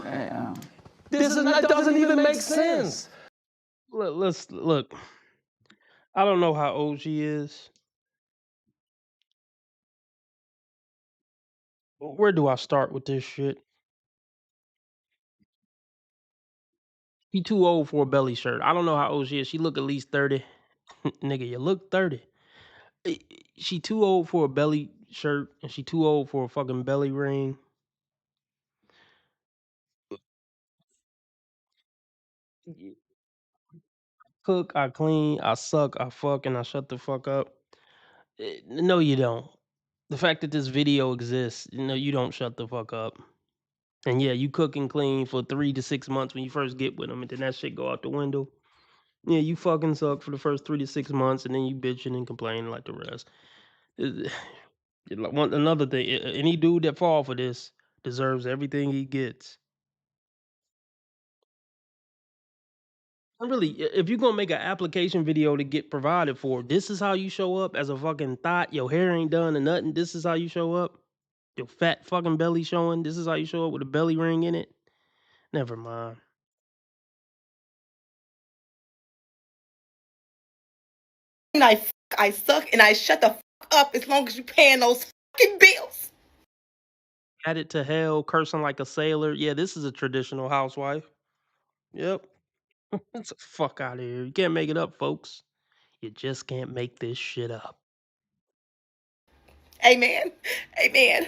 F: This is not, doesn't even make sense.
D: Look. I don't know how old she is. But where do I start with this shit? She too old for a belly shirt. I don't know how old she is. She look at least 30. Nigga, you look 30. She too old for a belly shirt, and she too old for a fucking belly ring. Cook, I clean, I suck, I fuck, and I shut the fuck up. No, you don't. The fact that this video exists, you don't shut the fuck up. And yeah, you cook and clean for 3 to 6 months when you first get with them, and then that shit go out the window. Yeah, you fucking suck for the first 3 to 6 months, and then you bitching and complaining like the rest. Another thing, any dude that fall for this deserves everything he gets. And really, if you're gonna make an application video to get provided for, this is how you show up as a fucking thought. Your hair ain't done or nothing. This is how you show up. Your fat fucking belly showing. This is how you show up with a belly ring in it. Never mind.
K: I suck, and I shut the up as long as you paying those fucking bills.
D: Add it to hell, cursing like a sailor. Yeah, this is a traditional housewife. Yep. Get the fuck out of here. You can't make it up, folks. You just can't make this shit up.
K: Amen. Amen.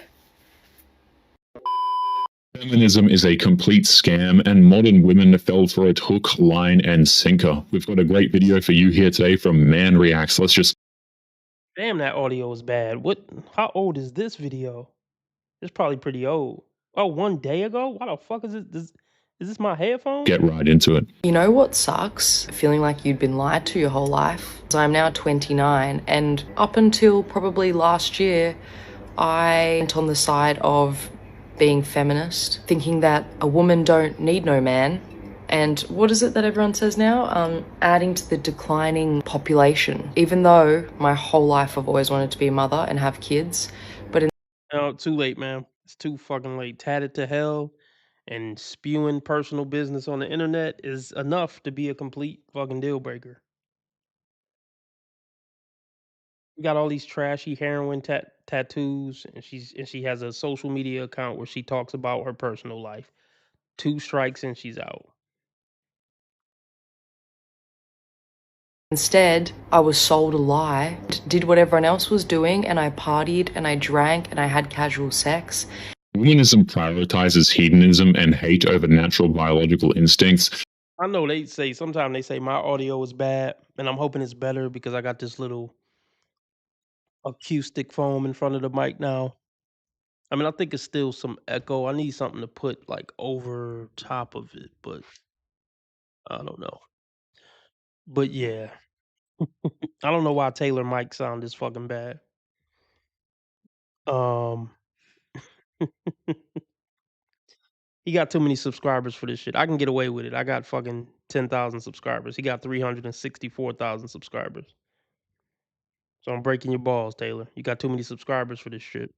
M: Feminism is a complete scam, and modern women fell for it hook, line, and sinker. We've got a great video for you here today from Man Reacts. Let's just...
D: Damn, that audio is bad. What? How old is this video? It's probably pretty old. Oh, 1 day ago? Why the fuck is it? Is this my headphone?
M: get right into it.
L: You know what sucks? Feeling like you'd been lied to your whole life. So I'm now 29, and up until probably last year, I went on the side of being feminist, thinking that a woman don't need no man. And what is it that everyone says now? Adding to the declining population. Even though my whole life I've always wanted to be a mother and have kids, but
D: No, too late, man. It's too fucking late. Tatted to hell and spewing personal business on the internet is enough to be a complete fucking deal breaker. You got all these trashy heroin tattoos, and she has a social media account where she talks about her personal life. 2 strikes and she's out.
L: instead, I was sold a lie, did what everyone else was doing, and I partied and I drank and I had casual sex.
M: Womanism prioritizes hedonism and hate over natural biological instincts.
D: I know sometimes they say my audio is bad, and I'm hoping it's better because I got this little acoustic foam in front of the mic now. I mean, I think it's still some echo. I need something to put like over top of it, but I don't know. But yeah, I don't know why Taylor mic sound this fucking bad. He got too many subscribers for this shit. I can get away with it. I got fucking 10,000 subscribers. He got 364,000 subscribers. So I'm breaking your balls, Taylor. You got too many subscribers for this shit.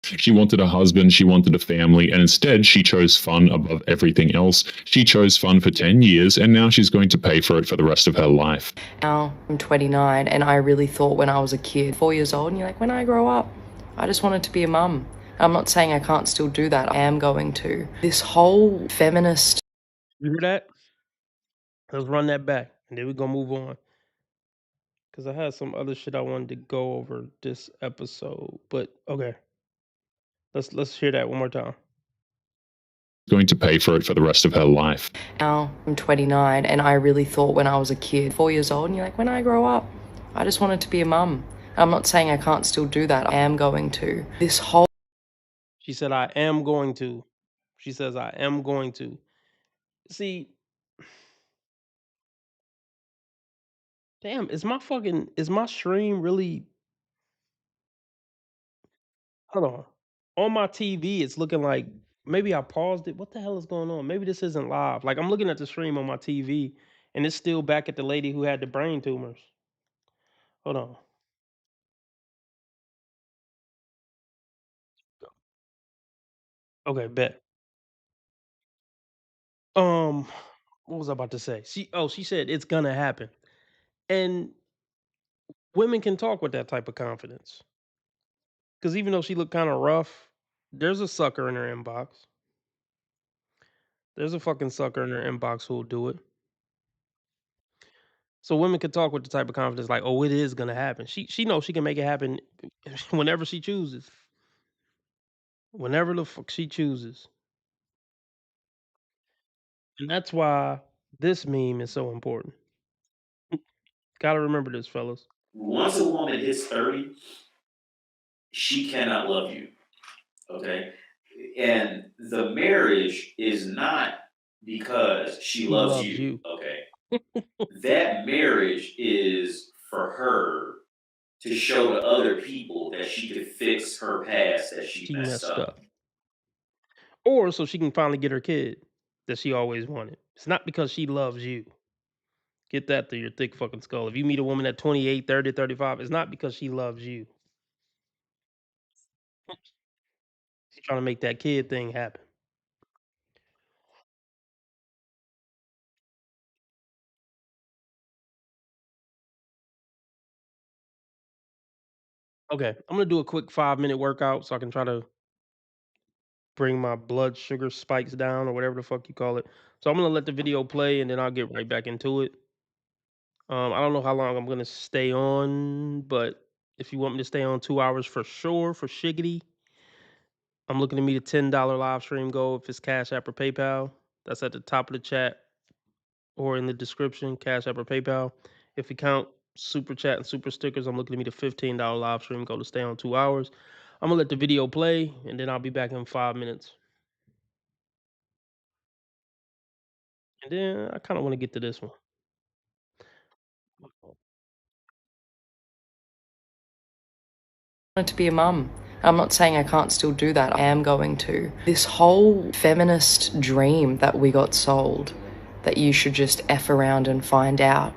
M: She wanted a husband, she wanted a family, and instead she chose fun above everything else. She chose fun for 10 years, and now she's going to pay for it for the rest of her life.
L: Now I'm 29, and I really thought when I was a kid, 4 years old, and you're like, when I grow up, I just wanted to be a mum. I'm not saying I can't still do that. I am going to. This whole feminist...
D: You hear that? Let's run that back, and then we're gonna move on. Because I had some other shit I wanted to go over this episode. But okay. Let's hear that one more time.
M: going to pay for it for the rest of her life.
L: Now I'm 29 and I really thought when I was a kid, 4 years old, and you're like, when I grow up, I just wanted to be a mum. I'm not saying I can't still do that. I am going to. This whole
D: She said, I am going to. She says, I am going to. See, damn, is my stream really, hold on. On my TV, it's looking like, maybe I paused it. What the hell is going on? Maybe this isn't live. Like, I'm looking at the stream on my TV, and it's still back at the lady who had the brain tumors. Hold on. Okay, bet. What was I about to say? She said it's gonna happen. And women can talk with that type of confidence. Because even though she looked kind of rough, there's a sucker in her inbox. There's a fucking sucker in her inbox who'll do it. So women can talk with the type of confidence like, oh, it is gonna happen. She knows she can make it happen whenever she chooses. Whenever the fuck she chooses. And that's why this meme is so important. Gotta remember this, fellas.
B: Once a woman hits 30, she cannot love you. Okay? And the marriage is not because she loves you. Okay? That marriage is for her to show to other people that she could fix her past that she messed up.
D: Or so she can finally get her kid that she always wanted. It's not because she loves you. Get that through your thick fucking skull. If you meet a woman at 28, 30, 35, it's not because she loves you. She's trying to make that kid thing happen. Okay, I'm gonna do a quick 5-minute workout so I can try to bring my blood sugar spikes down or whatever the fuck you call it. So I'm gonna let the video play and then I'll get right back into it. I don't know how long I'm gonna stay on, but if you want me to stay on 2 hours for sure, for shiggity, I'm looking to meet a $10 live stream goal if it's Cash App or PayPal. That's at the top of the chat or in the description, Cash App or PayPal. If we count super chat and super stickers, I'm looking to meet a $15 live stream goal to stay on 2 hours. I'm gonna let the video play and then I'll be back in 5 minutes. And then I kind of want to get to this one.
L: wanted to be a mum. I'm not saying I can't still do that. I am going to. This whole feminist dream that we got sold, that you should just F around and find out,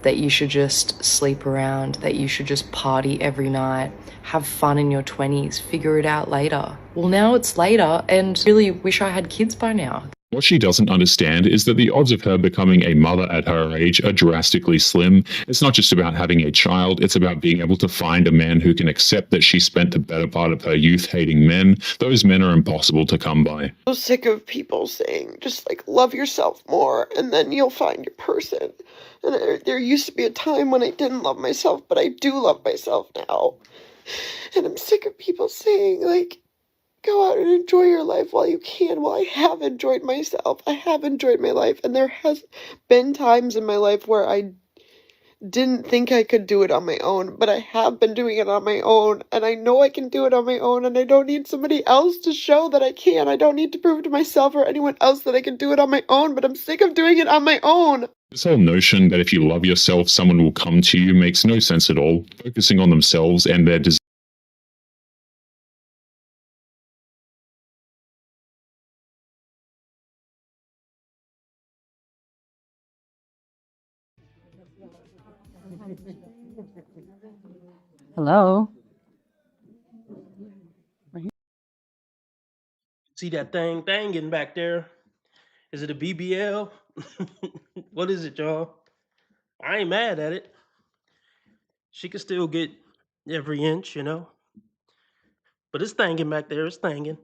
L: that you should just sleep around, that you should just party every night, have fun in your 20s, figure it out later. Well, now it's later and really wish I had kids by now.
M: What she doesn't understand is that the odds of her becoming a mother at her age are drastically slim. It's not just about having a child, it's about being able to find a man who can accept that she spent the better part of her youth hating men. Those men are impossible to come by.
N: I'm so sick of people saying, just like, love yourself more and then you'll find your person. And there used to be a time when I didn't love myself, but I do love myself now. And I'm sick of people saying, like, go out and enjoy your life while you can. Well, I have enjoyed myself. I have enjoyed my life. And there has been times in my life where I didn't think I could do it on my own, but I have been doing it on my own. And I know I can do it on my own. And I don't need somebody else to show that I can. I don't need to prove to myself or anyone else that I can do it on my own, but I'm sick of doing it on my own.
M: This whole notion that if you love yourself, someone will come to you makes no sense at all. Focusing on themselves and their desires.
O: Hello.
D: See that thing getting back there? Is it a BBL? What is it, y'all? I ain't mad at it. She can still get every inch, you know. But it's thangin' back there. It's thangin'.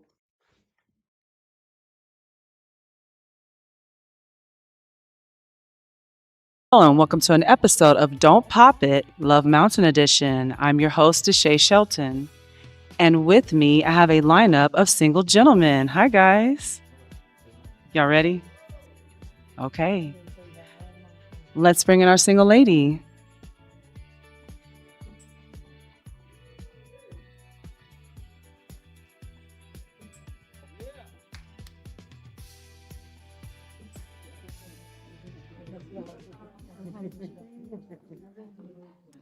O: Hello and welcome to an episode of Don't Pop It, Love Mountain Edition. I'm your host, Deshae Shelton. And with me, I have a lineup of single gentlemen. Hi, guys. Y'all ready? Okay. Let's bring in our single lady.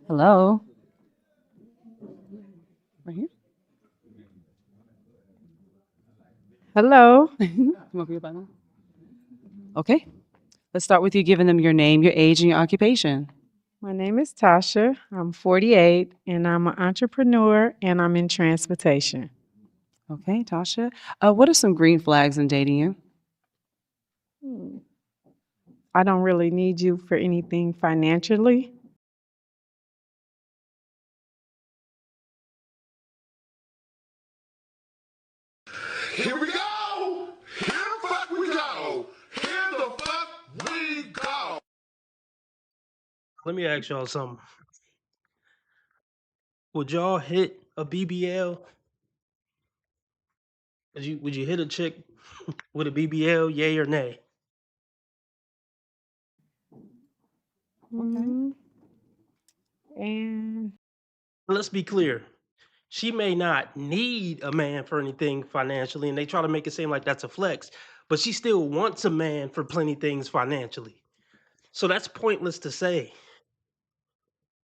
O: Hello. Right here. Hello. Come over here, Bella. Okay. Let's start with you giving them your name, your age, and your occupation.
P: My name is Tasha. I'm 48 and I'm an entrepreneur and I'm in transportation.
O: Okay, Tasha. What are some green flags in dating you?
P: I don't really need you for anything financially.
G: Here we go! Here the fuck we go! Here the fuck we go!
D: Let me ask y'all something. Would y'all hit a BBL? Would you hit a chick with a BBL, yay or nay?
P: And
D: Let's be clear. She may not need a man for anything financially, and they try to make it seem like that's a flex, but she still wants a man for plenty things financially. So that's pointless to say.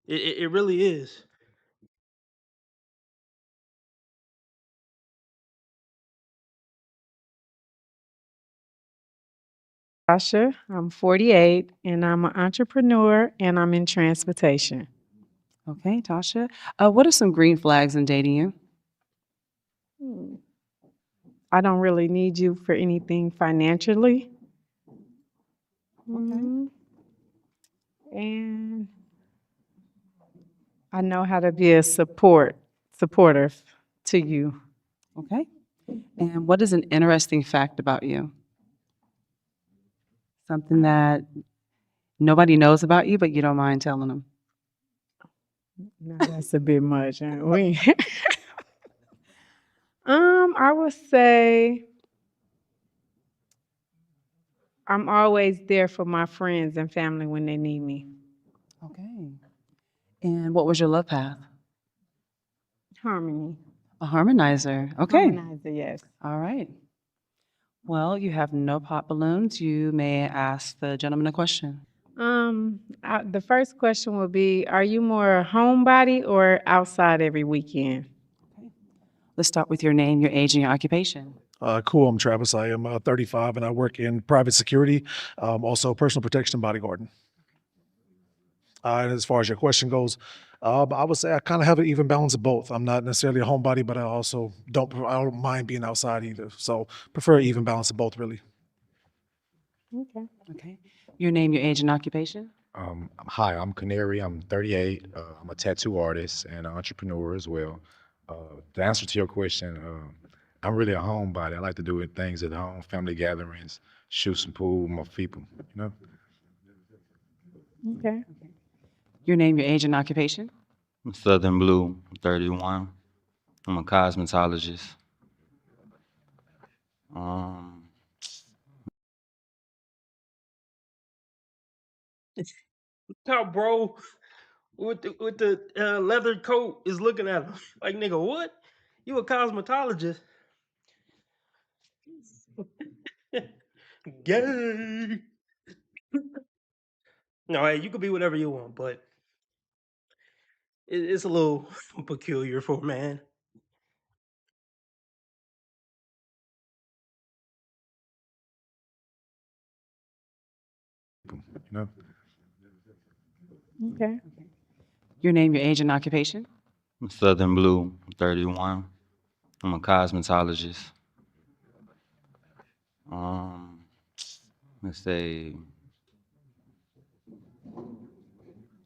D: It really is.
P: Tasha, I'm 48 and I'm an entrepreneur and I'm in transportation.
O: Okay, Tasha. What are some green flags in dating you?
P: I don't really need you for anything financially. And I know how to be a supporter to you.
O: Okay. And what is an interesting fact about you? Something that nobody knows about you, but you don't mind telling them.
P: No, that's a bit much. I would say I'm always there for my friends and family when they need me.
O: Okay. And what was your love path?
P: Harmony.
O: A harmonizer. Okay.
P: Harmonizer, yes.
O: All right. Well, you have no pop balloons. You may ask the gentleman a question.
P: The first question would be, are you more a homebody or outside every weekend?
O: Let's start with your name, your age, and your occupation.
Q: Cool. I'm Travis. I am 35 and I work in private security, also personal protection and bodyguarding. And as far as your question goes, I would say I kind of have an even balance of both. I'm not necessarily a homebody, but I also don't mind being outside either. So prefer an even balance of both, really.
P: Okay.
O: Okay. Your name, your age, and occupation.
R: Hi, I'm Canary. I'm 38. I'm a tattoo artist and an entrepreneur as well. The answer to your question, I'm really a homebody. I like to do things at home, family gatherings, shoot some pool with my people, you know?
P: Okay.
O: Your name, your age, and occupation.
S: I'm Southern Blue, I'm 31. I'm a cosmetologist.
D: How bro with the leather coat is looking at him like, nigga, what? You a cosmetologist? Gay. No, hey, you could be whatever you want, but it's a little peculiar for a man.
R: You know?
P: Okay.
O: Your name, your age, and occupation.
S: I'm Southern Blue, I'm 31. I'm a cosmetologist. Let's say,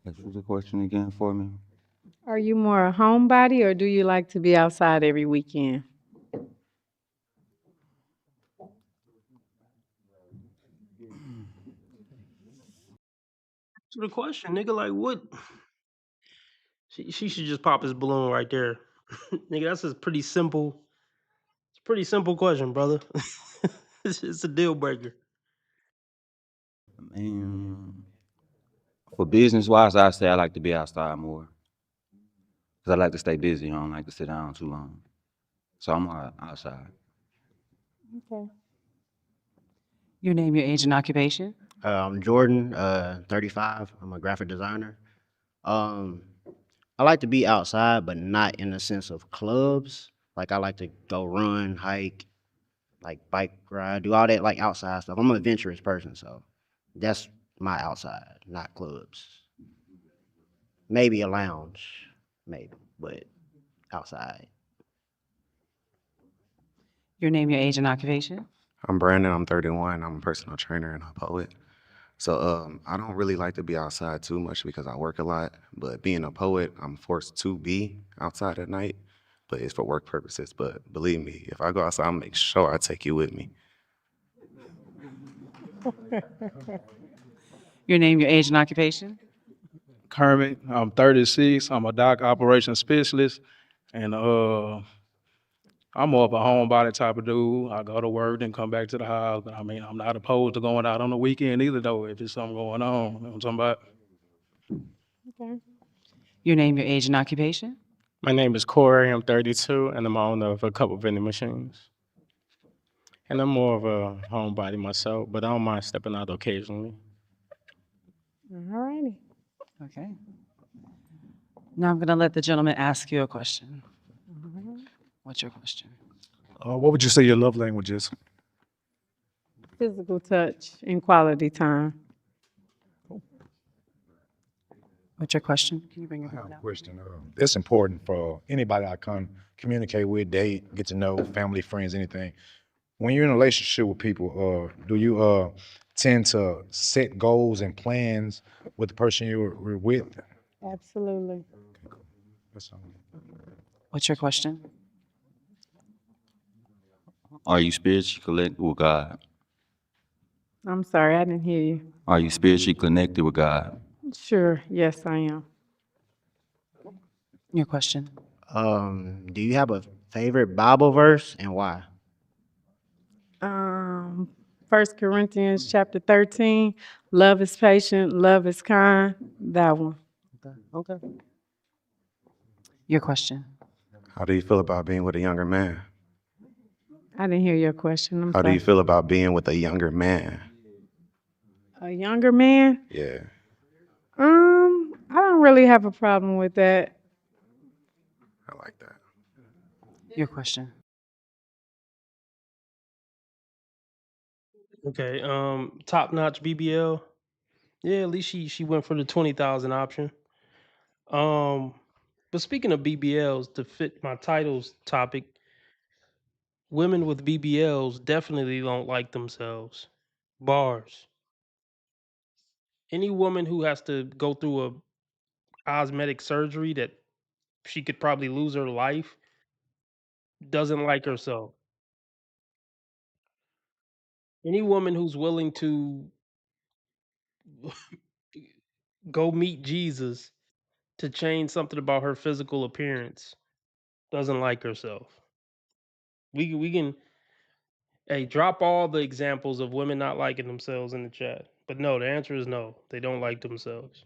S: what was the question again for me?
P: Are you more a homebody or do you like to be outside every weekend?
D: To the question, nigga, like what? She should just pop his balloon right there. Nigga, that's a pretty simple. It's a pretty simple question, brother. It's a deal breaker.
S: For business wise, I say I like to be outside more. Cause I like to stay busy. I don't like to sit down too long. So I'm outside.
O: Okay. Your name, your age, and occupation.
T: I'm Jordan, 35. I'm a graphic designer. I like to be outside, but not in the sense of clubs. Like I like to go run, hike, like bike ride, do all that like outside stuff. I'm an adventurous person, so that's my outside, not clubs. Maybe a lounge, maybe, but outside.
O: Your name, your age, and occupation.
U: I'm Brandon. I'm 31. I'm a personal trainer and a poet. So I don't really like to be outside too much because I work a lot. But being a poet, I'm forced to be outside at night, but it's for work purposes. But believe me, if I go outside, I'll make sure I take you with me.
O: Your name, your age, and occupation.
V: Kermit, I'm 36. I'm a dock operations specialist, and I'm more of a homebody type of dude. I go to work and come back to the house. But I mean, I'm not opposed to going out on the weekend either, though, if there's something going on. You know what I'm talking about?
O: Okay. Your name, your age, and occupation.
W: My name is Corey. I'm 32, and I'm owner of a couple vending machines. And I'm more of a homebody myself, but I don't mind stepping out occasionally.
O: All righty. Okay. Now I'm going to let the gentleman ask you a question. What's your question?
Q: What would you say your love language is?
P: Physical touch and quality time.
O: What's your question? Can you bring your
R: I have
O: phone
R: a
O: out?
R: question. It's important for anybody I communicate with, date, get to know, family, friends, anything. When you're in a relationship with people, do you tend to set goals and plans with the person you're with?
P: Absolutely.
R: That's all.
O: What's your question?
S: Are you spiritually connected with God?
P: I'm sorry, I didn't hear you.
S: Are you spiritually connected with God?
P: Sure, yes, I am.
O: Your question.
T: Do you have a favorite Bible verse and why?
P: 1 Corinthians chapter 13, love is patient, love is kind, that one.
T: Okay.
O: Your question.
U: How do you feel about being with a younger man?
P: I didn't hear your question. I'm
U: How do
P: sorry.
U: you feel about being with a younger man?
P: A younger man?
U: Yeah.
P: I don't really have a problem with that.
U: I like that.
O: Your question.
D: Okay, top notch BBL. Yeah, at least she went for the 20,000 option. But speaking of BBLs, to fit my title's topic, women with BBLs definitely don't like themselves. Bars. Any woman who has to go through a cosmetic surgery that she could probably lose her life doesn't like herself. Any woman who's willing to go meet Jesus to change something about her physical appearance doesn't like herself. We can hey drop all the examples of women not liking themselves in the chat. But no, the answer is no. They don't like themselves.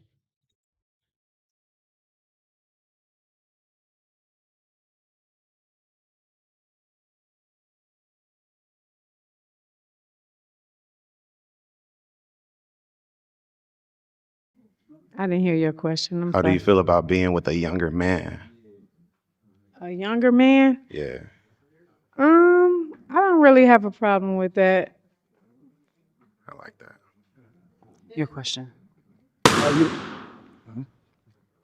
P: I didn't hear your question. I'm
U: How do you
P: sorry.
U: feel about being with a younger man?
P: A younger man?
U: Yeah.
P: I don't really have a problem with that.
U: I like that.
O: Your question.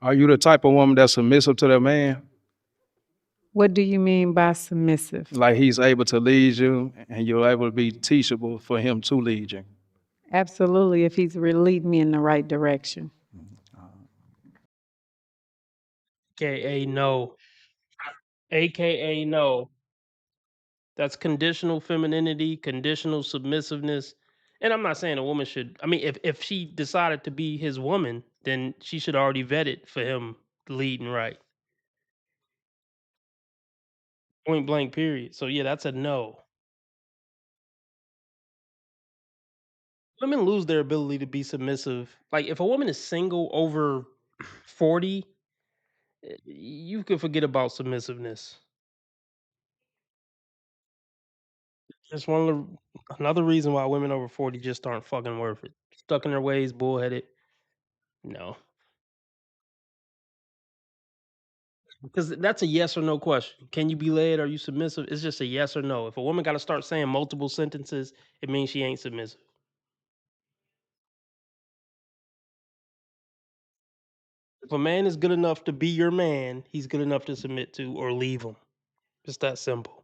V: Are you the type of woman that's submissive to that man?
P: What do you mean by submissive?
V: Like he's able to lead you and you're able to be teachable for him to lead you?
P: Absolutely, if he's leading me in the right direction.
D: AKA no. AKA no. That's conditional femininity, conditional submissiveness. And I'm not saying a woman should, I mean, if she decided to be his woman, then she should already vet it for him leading right. Point blank, period. So yeah, that's a no. Women lose their ability to be submissive. Like if a woman is single over 40, you can forget about submissiveness. It's one of another reason why women over 40 just aren't fucking worth it. Stuck in their ways, bullheaded. No. Because that's a yes or no question. Can you be led? Are you submissive? It's just a yes or no. If a woman got to start saying multiple sentences, it means she ain't submissive. If a man is good enough to be your man, he's good enough to submit to or leave him. It's that simple.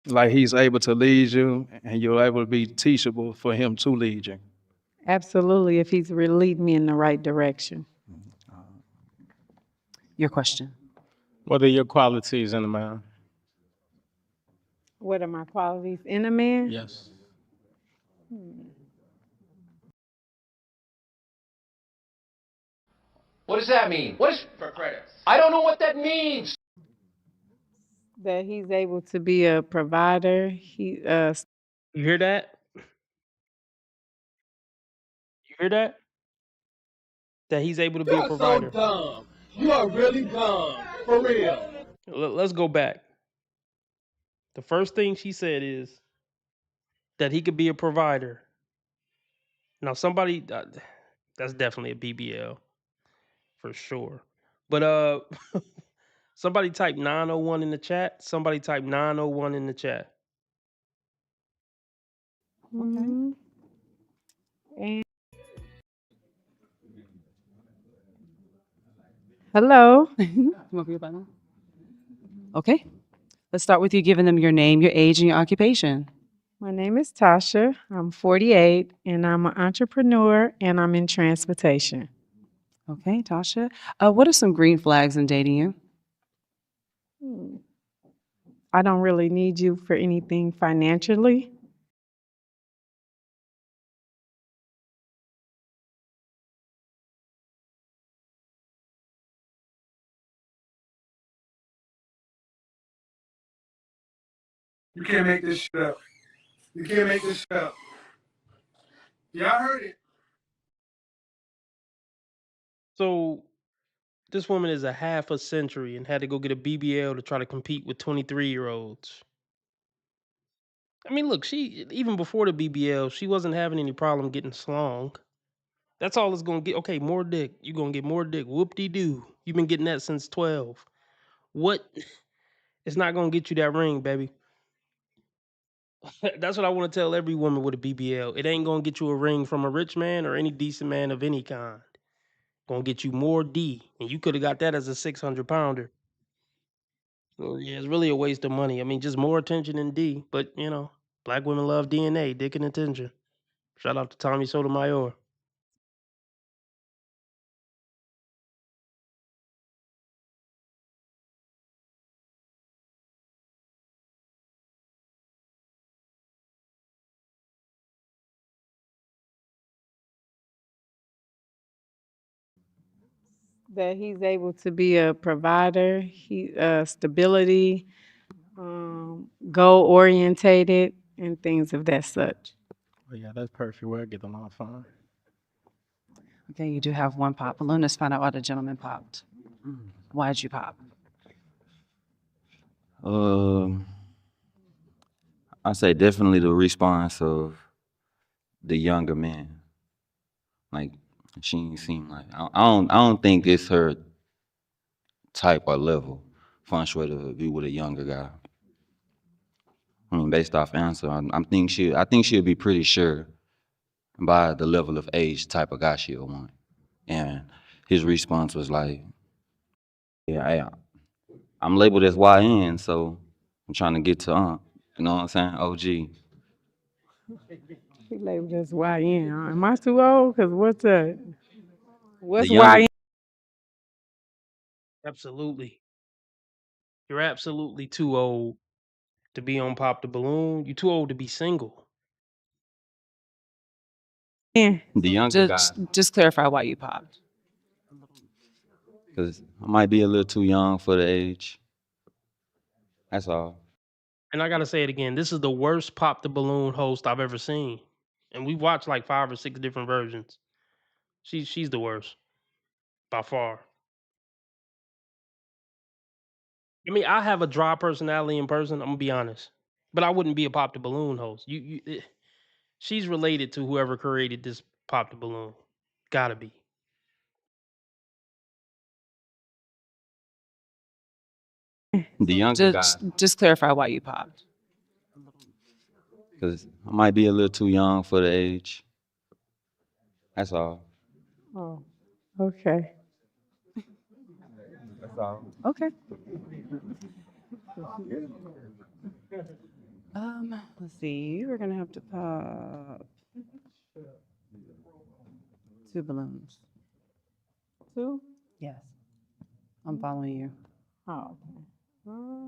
V: Like he's able to lead you and you're able to be teachable for him to lead you.
P: Absolutely, if he's really leading me in the right direction.
O: Your question.
W: What are your qualities in a man?
P: What are my qualities in a man?
W: Yes.
F: What does that mean? What is for credits? I don't know what that means.
P: That he's able to be a provider.
D: You hear that? You hear that? That he's able to be a
F: You're so
D: provider.
F: dumb. You are really dumb. For real.
D: Let's go back. The first thing she said is that he could be a provider. Now, somebody that's definitely a BBL for sure. But somebody type 901 in the chat. Somebody type 901 in the chat.
P: Mhm. And hello.
O: You want to be about now? Okay. Let's start with you giving them your name, your age, and your occupation.
P: My name is Tasha. I'm 48 and I'm an entrepreneur and I'm in transportation.
O: Okay, Tasha. What are some green flags in dating you?
P: I don't really need you for anything financially.
H: You can't make this shit up. You can't make this shit up. Y'all heard it.
D: So this woman is a half a century and had to go get a BBL to try to compete with 23-year-olds. I mean, look, she even before the BBL, she wasn't having any problem getting slong. That's all it's gonna get. Okay, more dick. You're gonna get more dick. Whoop-de-doo. You've been getting that since 12. What? It's not gonna get you that ring, baby. That's what I want to tell every woman with a BBL. It ain't gonna get you a ring from a rich man or any decent man of any kind. Gonna get you more D, and you could have got that as a 600-pounder. So yeah, it's really a waste of money. I mean, just more attention than D. But you know, black women love DNA, dick and attention. Shout out to Tommy Sotomayor.
P: That he's able to be a provider, stability, goal orientated, and things of that such.
W: Oh, yeah, that's perfect. We'll get along fine.
O: Okay, you do have one pop balloon. Let's find out why the gentleman popped. Why'd you pop?
S: I say definitely the response of the younger men. Like she ain't seem like I don't think it's her type or level. Feng Shui to be with a younger guy. I mean, based off answer, I think she'll be pretty sure by the level of age type of guy she'll want. And his response was like, "Yeah, I'm labeled as YN, so I'm trying to get to you know what I'm saying, OG."
P: He labeled as YN. Am I too old? Cause what's
S: The younger-
P: YN?
D: Absolutely. You're absolutely too old to be on Pop the Balloon. You're too old to be single.
P: Yeah.
S: The younger guy,
O: Just clarify why you popped.
S: because I might be a little too young for the age. That's all.
D: And I gotta say it again. This is the worst Pop the Balloon host I've ever seen, and we watched like 5 or 6 different versions. She's the worst by far. I mean, I have a dry personality in person. I'm gonna be honest, but I wouldn't be a Pop the Balloon host. She's related to whoever created this Pop the Balloon. Gotta be.
S: The younger guy,
O: Just clarify why you popped.
S: because I might be a little too young for the age. That's all.
P: Oh, okay.
S: That's all.
O: Okay. Let's see. We're gonna have to pop 2 balloons.
P: 2?
O: Yes. I'm following you.
P: Oh,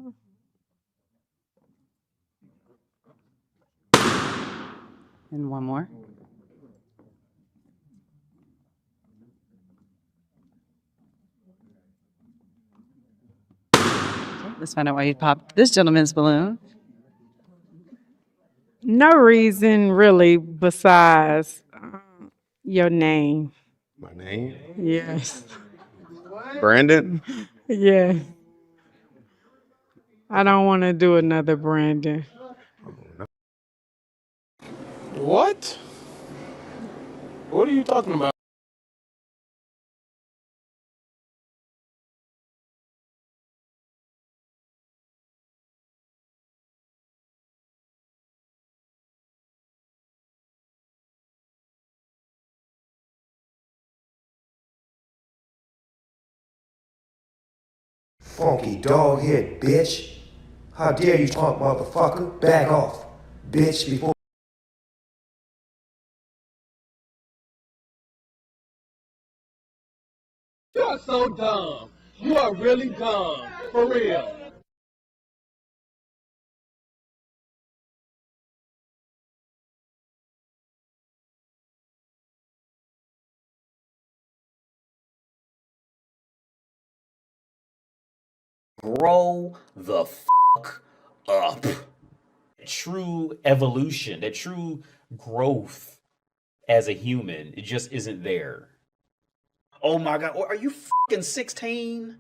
P: okay.
O: And one more. Okay, let's find out why you popped this gentleman's balloon.
P: No reason really besides your name.
U: My name?
P: Yes.
U: Brandon?
P: Yeah. I don't want to do another Brandon.
V: What? What are you talking about?
A: Funky dog head, bitch. How dare you talk, motherfucker? Back off, bitch, before.
F: You are so dumb. You are really dumb. For real.
B: Grow the fuck up. True evolution, that true growth as a human, it just isn't there. Oh my God, are you fucking 16?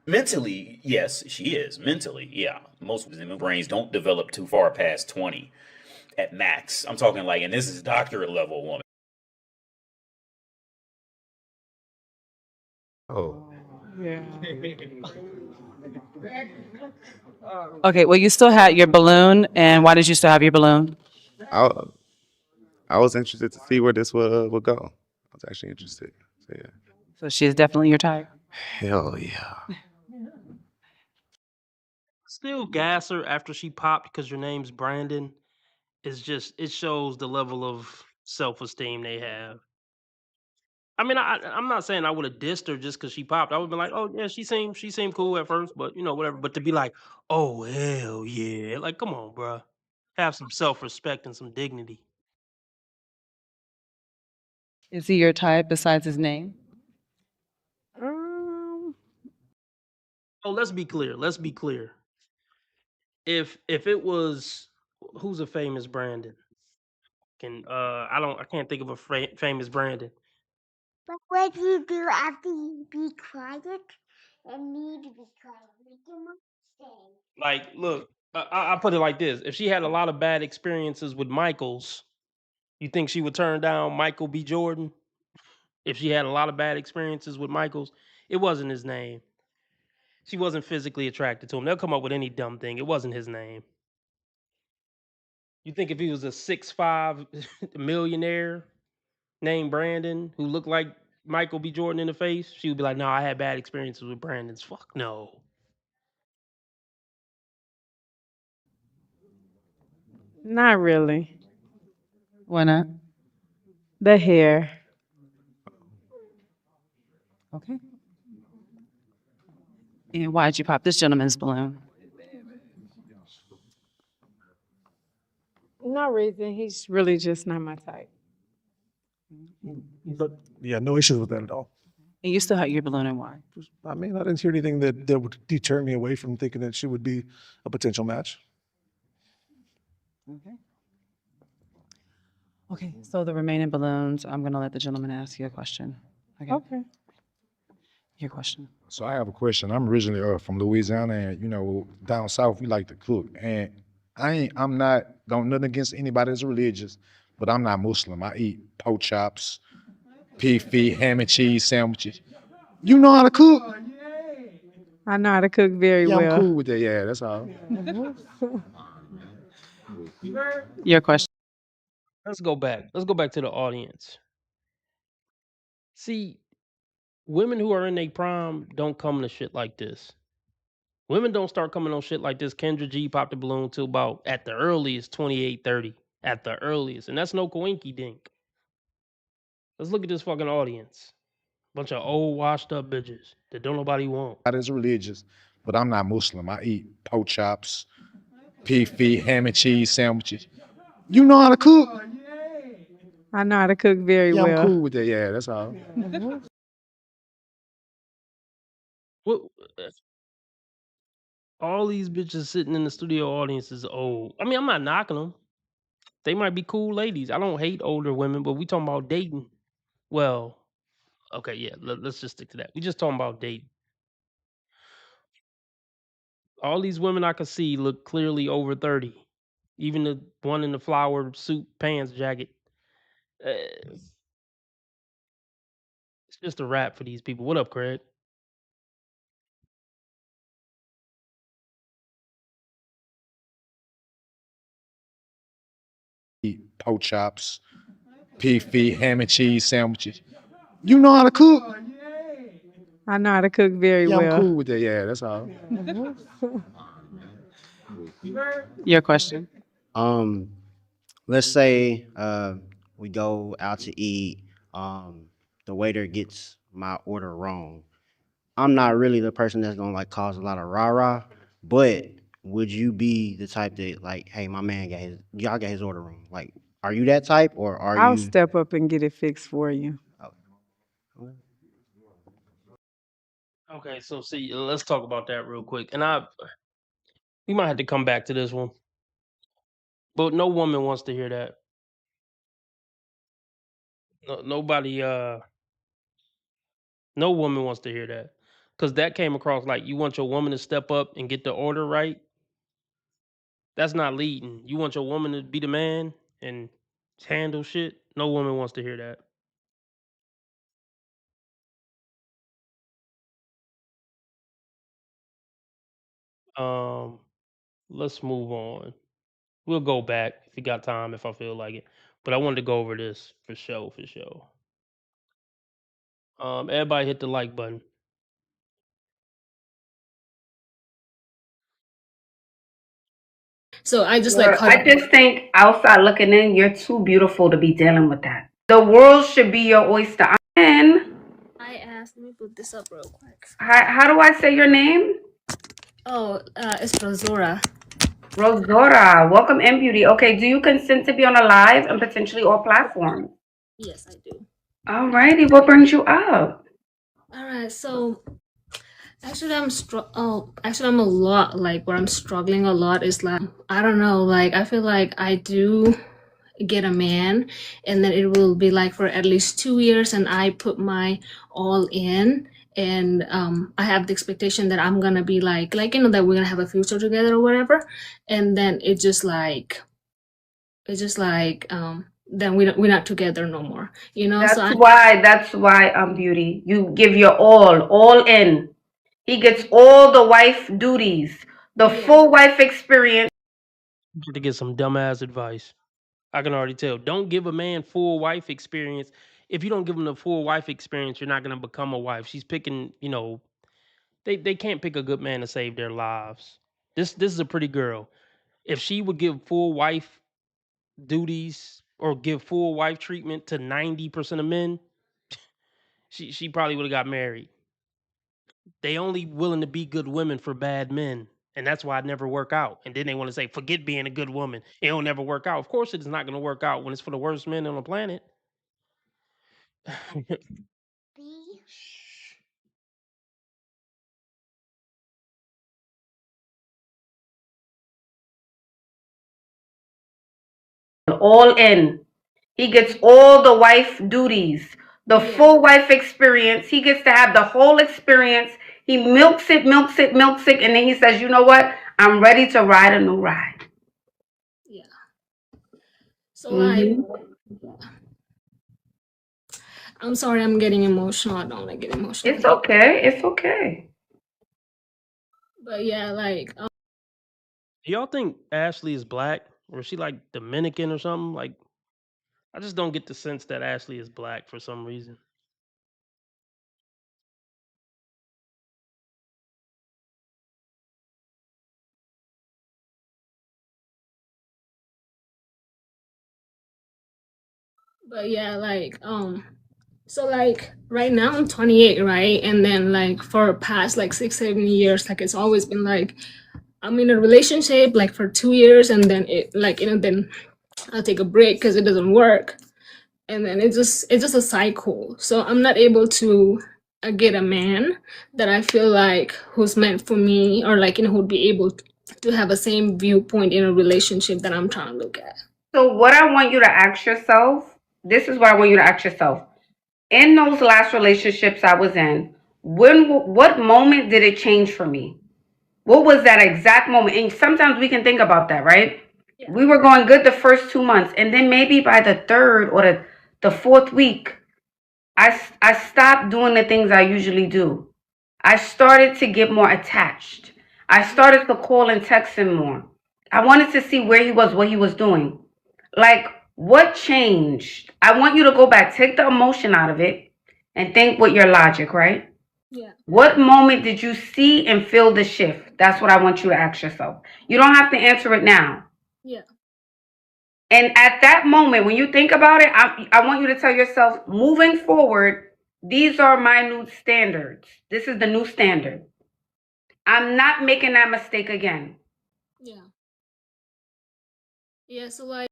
B: Mentally, yes, she is. Mentally, yeah. Most women's brains don't develop too far past 20 at max. I'm talking like, and this is doctorate level woman.
U: Oh.
P: Yeah.
O: Okay, well, you still had your balloon, and why did you still have your balloon?
U: I was interested to see where this would go. I was actually interested. So yeah.
O: So she is definitely your type.
U: Hell yeah.
D: Still gas her after she popped because your name's Brandon. Is just it shows the level of self-esteem they have. I mean, I'm not saying I would have dissed her just because she popped. I would have been like, oh yeah, she seemed cool at first, but you know whatever. But to be like, oh hell yeah, like come on, bruh. Have some self-respect and some dignity.
O: Is he your type besides his name?
D: Oh, let's be clear. Let's be clear. If it was who's a famous Brandon? I can't think of a famous Brandon.
C: But what do you do after you be quiet and need to be quiet? Make your mom stay.
D: Like, look, I put it like this: if she had a lot of bad experiences with Michaels, you think she would turn down Michael B. Jordan? If she had a lot of bad experiences with Michaels, it wasn't his name. She wasn't physically attracted to him. They'll come up with any dumb thing. It wasn't his name. You think if he was a 6'5" millionaire named Brandon who looked like Michael B. Jordan in the face, she would be like, "No, I had bad experiences with Brandon's." Fuck no.
P: Not really.
O: Why not?
P: The hair.
O: Okay. And why'd you pop this gentleman's balloon?
P: No reason. He's really just not my type.
Q: But yeah, no issues with that at all.
O: And you still had your balloon, and why?
Q: I mean, I didn't hear anything that would deter me away from thinking that she would be a potential match.
O: Okay. Okay, so the remaining balloons, I'm gonna let the gentleman ask you a question. Okay,
P: Okay.
O: your question.
R: So I have a question. I'm originally from Louisiana, and down south we like to cook. And I'm not don't nothing against anybody that's religious, but I'm not Muslim. I eat pork chops, pig feet, ham and cheese sandwiches. You know how to cook?
P: I know how to cook very
R: Yeah, I'm
P: well.
R: cool with that. Yeah, that's all.
O: Your question.
D: Let's go back. Let's go back to the audience. See, women who are in their prime don't come to shit like this. Women don't start coming on shit like this. Kendra G popped the balloon till about at the earliest 28, 30. At the earliest. And that's no coinky dink. Let's look at this fucking audience. Bunch of old washed up bitches that don't nobody want.
R: That is religious, but I'm not Muslim. I eat pork chops, pig feet, ham and cheese sandwiches. You know how to cook?
P: I know how to cook very
R: Yeah, I'm
P: well.
R: cool with that. Yeah, that's all.
D: What all these bitches sitting in the studio audience is old. I mean, I'm not knocking them. They might be cool ladies. I don't hate older women, but we talking about dating. Well, okay, yeah, let's just stick to that. We just talking about dating. All these women I can see look clearly over 30. Even the one in the flower suit pants jacket. It's just a wrap for these people. What up, Craig?
R: Eat pork chops, pig feet, ham and cheese sandwiches. You know how to cook?
P: I know how to cook very
R: Yeah, I'm
P: well.
R: cool with that. Yeah, that's all.
O: Your question.
T: Let's say we go out to eat. The waiter gets my order wrong. I'm not really the person that's gonna like cause a lot of rah-rah, but would you be the type that like, hey, my man y'all got his order wrong? Like, are you that type or are
P: I'll
T: you?
P: step up and get it fixed for you.
D: Okay, so see, let's talk about that real quick. And we might have to come back to this one. But no woman wants to hear that. Nobody no woman wants to hear that. Cause that came across like you want your woman to step up and get the order right. That's not leading. You want your woman to be the man and handle shit. No woman wants to hear that. Let's move on. We'll go back if you got time, if I feel like it. But I wanted to go over this for sure, for sure. Everybody hit the like button.
E: So I just like
I: Look, I just think outside looking in, you're too beautiful to be dealing with that. The world should be your oyster. I'm in.
E: let me put this up real quick.
I: How do I say your name?
E: Oh, it's Rosora.
I: Rosora. Welcome in, beauty. Okay, do you consent to be on a live and potentially all platforms?
E: Yes, I do.
I: Alrighty, what brings you up?
E: All right, so actually I'm a lot like where I'm struggling a lot is like I don't know, like I feel like I do get a man and then it will be like for at least 2 years and I put my all in and I have the expectation that I'm gonna be like you know that we're gonna have a future together or whatever, and then it's just like then we're not together no more, you know.
I: That's why beauty. You give your all in. He gets all the wife duties, the full wife experience.
D: To get some dumbass advice. I can already tell. Don't give a man full wife experience. If you don't give him the full wife experience, you're not gonna become a wife. She's picking, they can't pick a good man to save their lives. This is a pretty girl. If she would give full wife duties or give full wife treatment to 90% of men, she probably would have got married. They only willing to be good women for bad men. And that's why it never work out. And then they want to say, forget being a good woman. It'll never work out. Of course it is not going to work out when it's for the worst men on the planet.
I: all in. He gets all the wife duties, the full wife experience. He gets to have the whole experience. He milks it, and then he says, you know what? I'm ready to ride a new ride.
E: Yeah. So like, I'm sorry, I'm getting emotional. I don't like get emotional.
I: It's okay. It's okay.
E: But yeah, like,
D: Do y'all think Ashley is black, or is she like Dominican or something? Like, I just don't get the sense that Ashley is black for some reason.
E: but yeah, like, so like right now I'm 28, right? And then like for past like 6-7 years, like it's always been like I'm in a relationship like for 2 years, and then it like then I'll take a break because it doesn't work, and then it's just a cycle. So I'm not able to get a man that I feel like who's meant for me, or like who'd be able to have the same viewpoint in a relationship that I'm trying to look at.
I: So what I want you to ask yourself, this is what I want you to ask yourself. In those last relationships I was in, what moment did it change for me? What was that exact moment? And sometimes we can think about that, right? Yeah. We were going good the first 2 months, and then maybe by the third or the fourth week, I stopped doing the things I usually do. I started to get more attached. I started to call and text him more. I wanted to see where he was, what he was doing. Like, what changed? I want you to go back, take the emotion out of it, and think with your logic, right?
E: Yeah.
I: What moment did you see and feel the shift? That's what I want you to ask yourself. You don't have to answer it now.
E: Yeah.
I: And at that moment, when you think about it, I want you to tell yourself, moving forward, these are my new standards. This is the new standard. I'm not making that mistake again.
E: Yeah. Yeah, so like,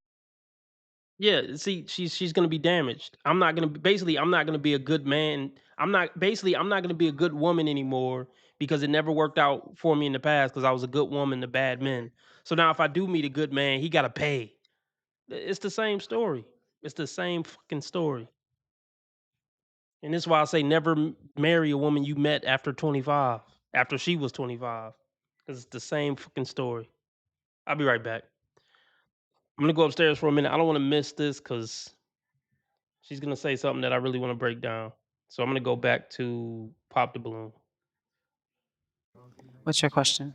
D: Yeah, see, she's gonna be damaged. I'm not gonna be a good man. I'm not gonna be a good woman anymore because it never worked out for me in the past because I was a good woman to bad men. So now if I do meet a good man, he gotta pay. It's the same story. It's the same fucking story. And this is why I say never marry a woman you met after 25, after she was 25. Because it's the same fucking story. I'll be right back. I'm gonna go upstairs for a minute. I don't want to miss this because she's gonna say something that I really want to break down. So I'm gonna go back to Pop the Balloon.
O: What's your question?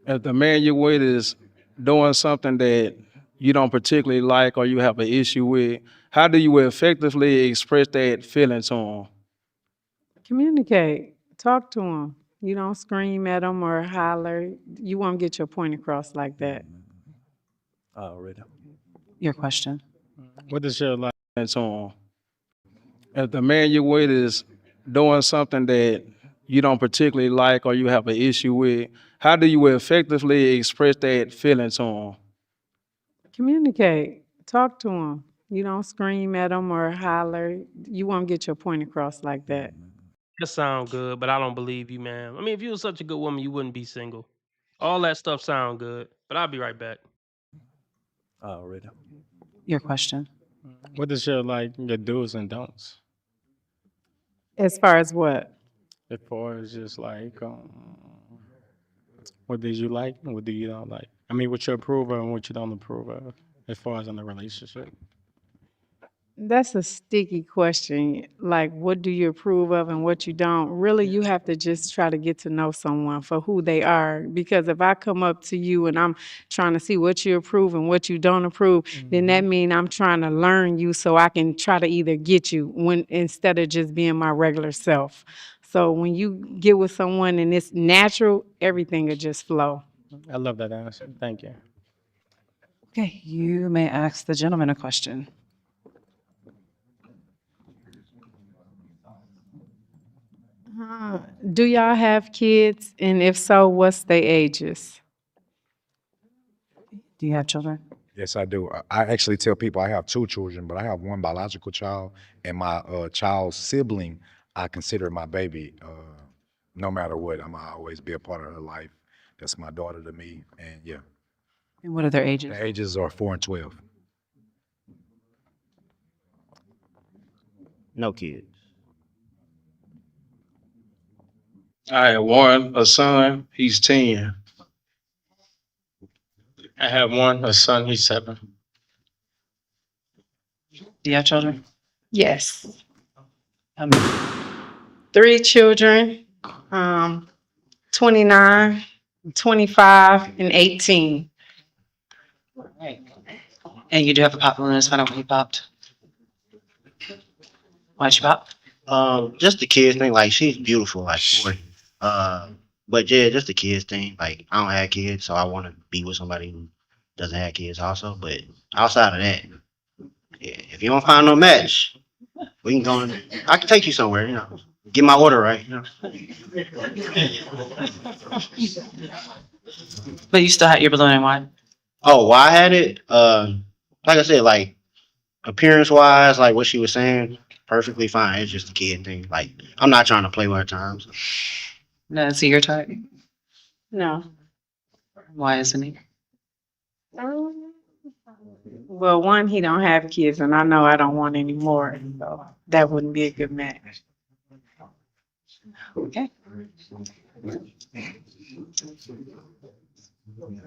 V: If the man you're with is doing something that you don't particularly like or you have an issue with, how do you effectively express that feeling to him?
P: Communicate. Talk to them. You don't scream at them or holler. You won't get your point across like that.
V: Already.
O: Your question.
V: What is your like to him? If the man you're with is doing something that you don't particularly like or you have an issue with, how do you effectively express that feeling to him?
P: Communicate. Talk to them. You don't scream at them or holler. You won't get your point across like that.
D: That sound good, but I don't believe you, man. I mean, if you were such a good woman, you wouldn't be single. All that stuff sound good, but I'll be right back.
V: Already.
O: Your question.
V: What is your like your do's and don'ts?
P: As far as what?
V: As far as just like what did you like and what do you don't like? I mean, what you approve of and what you don't approve of, as far as in a relationship.
P: That's a sticky question. Like, what do you approve of and what you don't? Really, you have to just try to get to know someone for who they are. Because if I come up to you and I'm trying to see what you approve and what you don't approve, then that means I'm trying to learn you so I can try to either get you when instead of just being my regular self. So when you get with someone and it's natural, everything will just flow.
V: I love that answer. Thank you.
O: Okay, you may ask the gentleman a question.
P: Do y'all have kids? And if so, what's their ages?
O: Do you have children?
R: Yes, I do. I actually tell people I have 2 children, but I have 1 biological child, and my child's sibling, I consider my baby. No matter what, I'm gonna always be a part of her life. That's my daughter to me, and yeah.
O: And what are their ages?
R: The ages are 4 and 12.
T: No kids.
V: I have one, a son, he's 10. I have one, a son, he's 7.
O: Do you have children?
P: Yes.
O: How many?
P: 3 children, 29, 25, and 18.
O: Right. And you do have a pop balloon. Let's find out when he popped. Why'd you pop?
T: Just the kids thing. Like she's beautiful, like boy. But yeah, just the kids thing. Like I don't have kids, so I want to be with somebody who doesn't have kids also. But outside of that, yeah, if you don't find no match, we can go. I can take you somewhere. You know, get my order right. You know.
O: But you still had your balloon and why?
T: Oh, why I had it? Like I said, like appearance wise, like what she was saying, perfectly fine. It's just a kid thing. Like I'm not trying to play with her time. So.
O: No, is he your type?
P: No.
O: Why isn't he?
P: Well, one, he don't have kids, and I know I don't want any more, so that wouldn't be a good match.
O: Okay.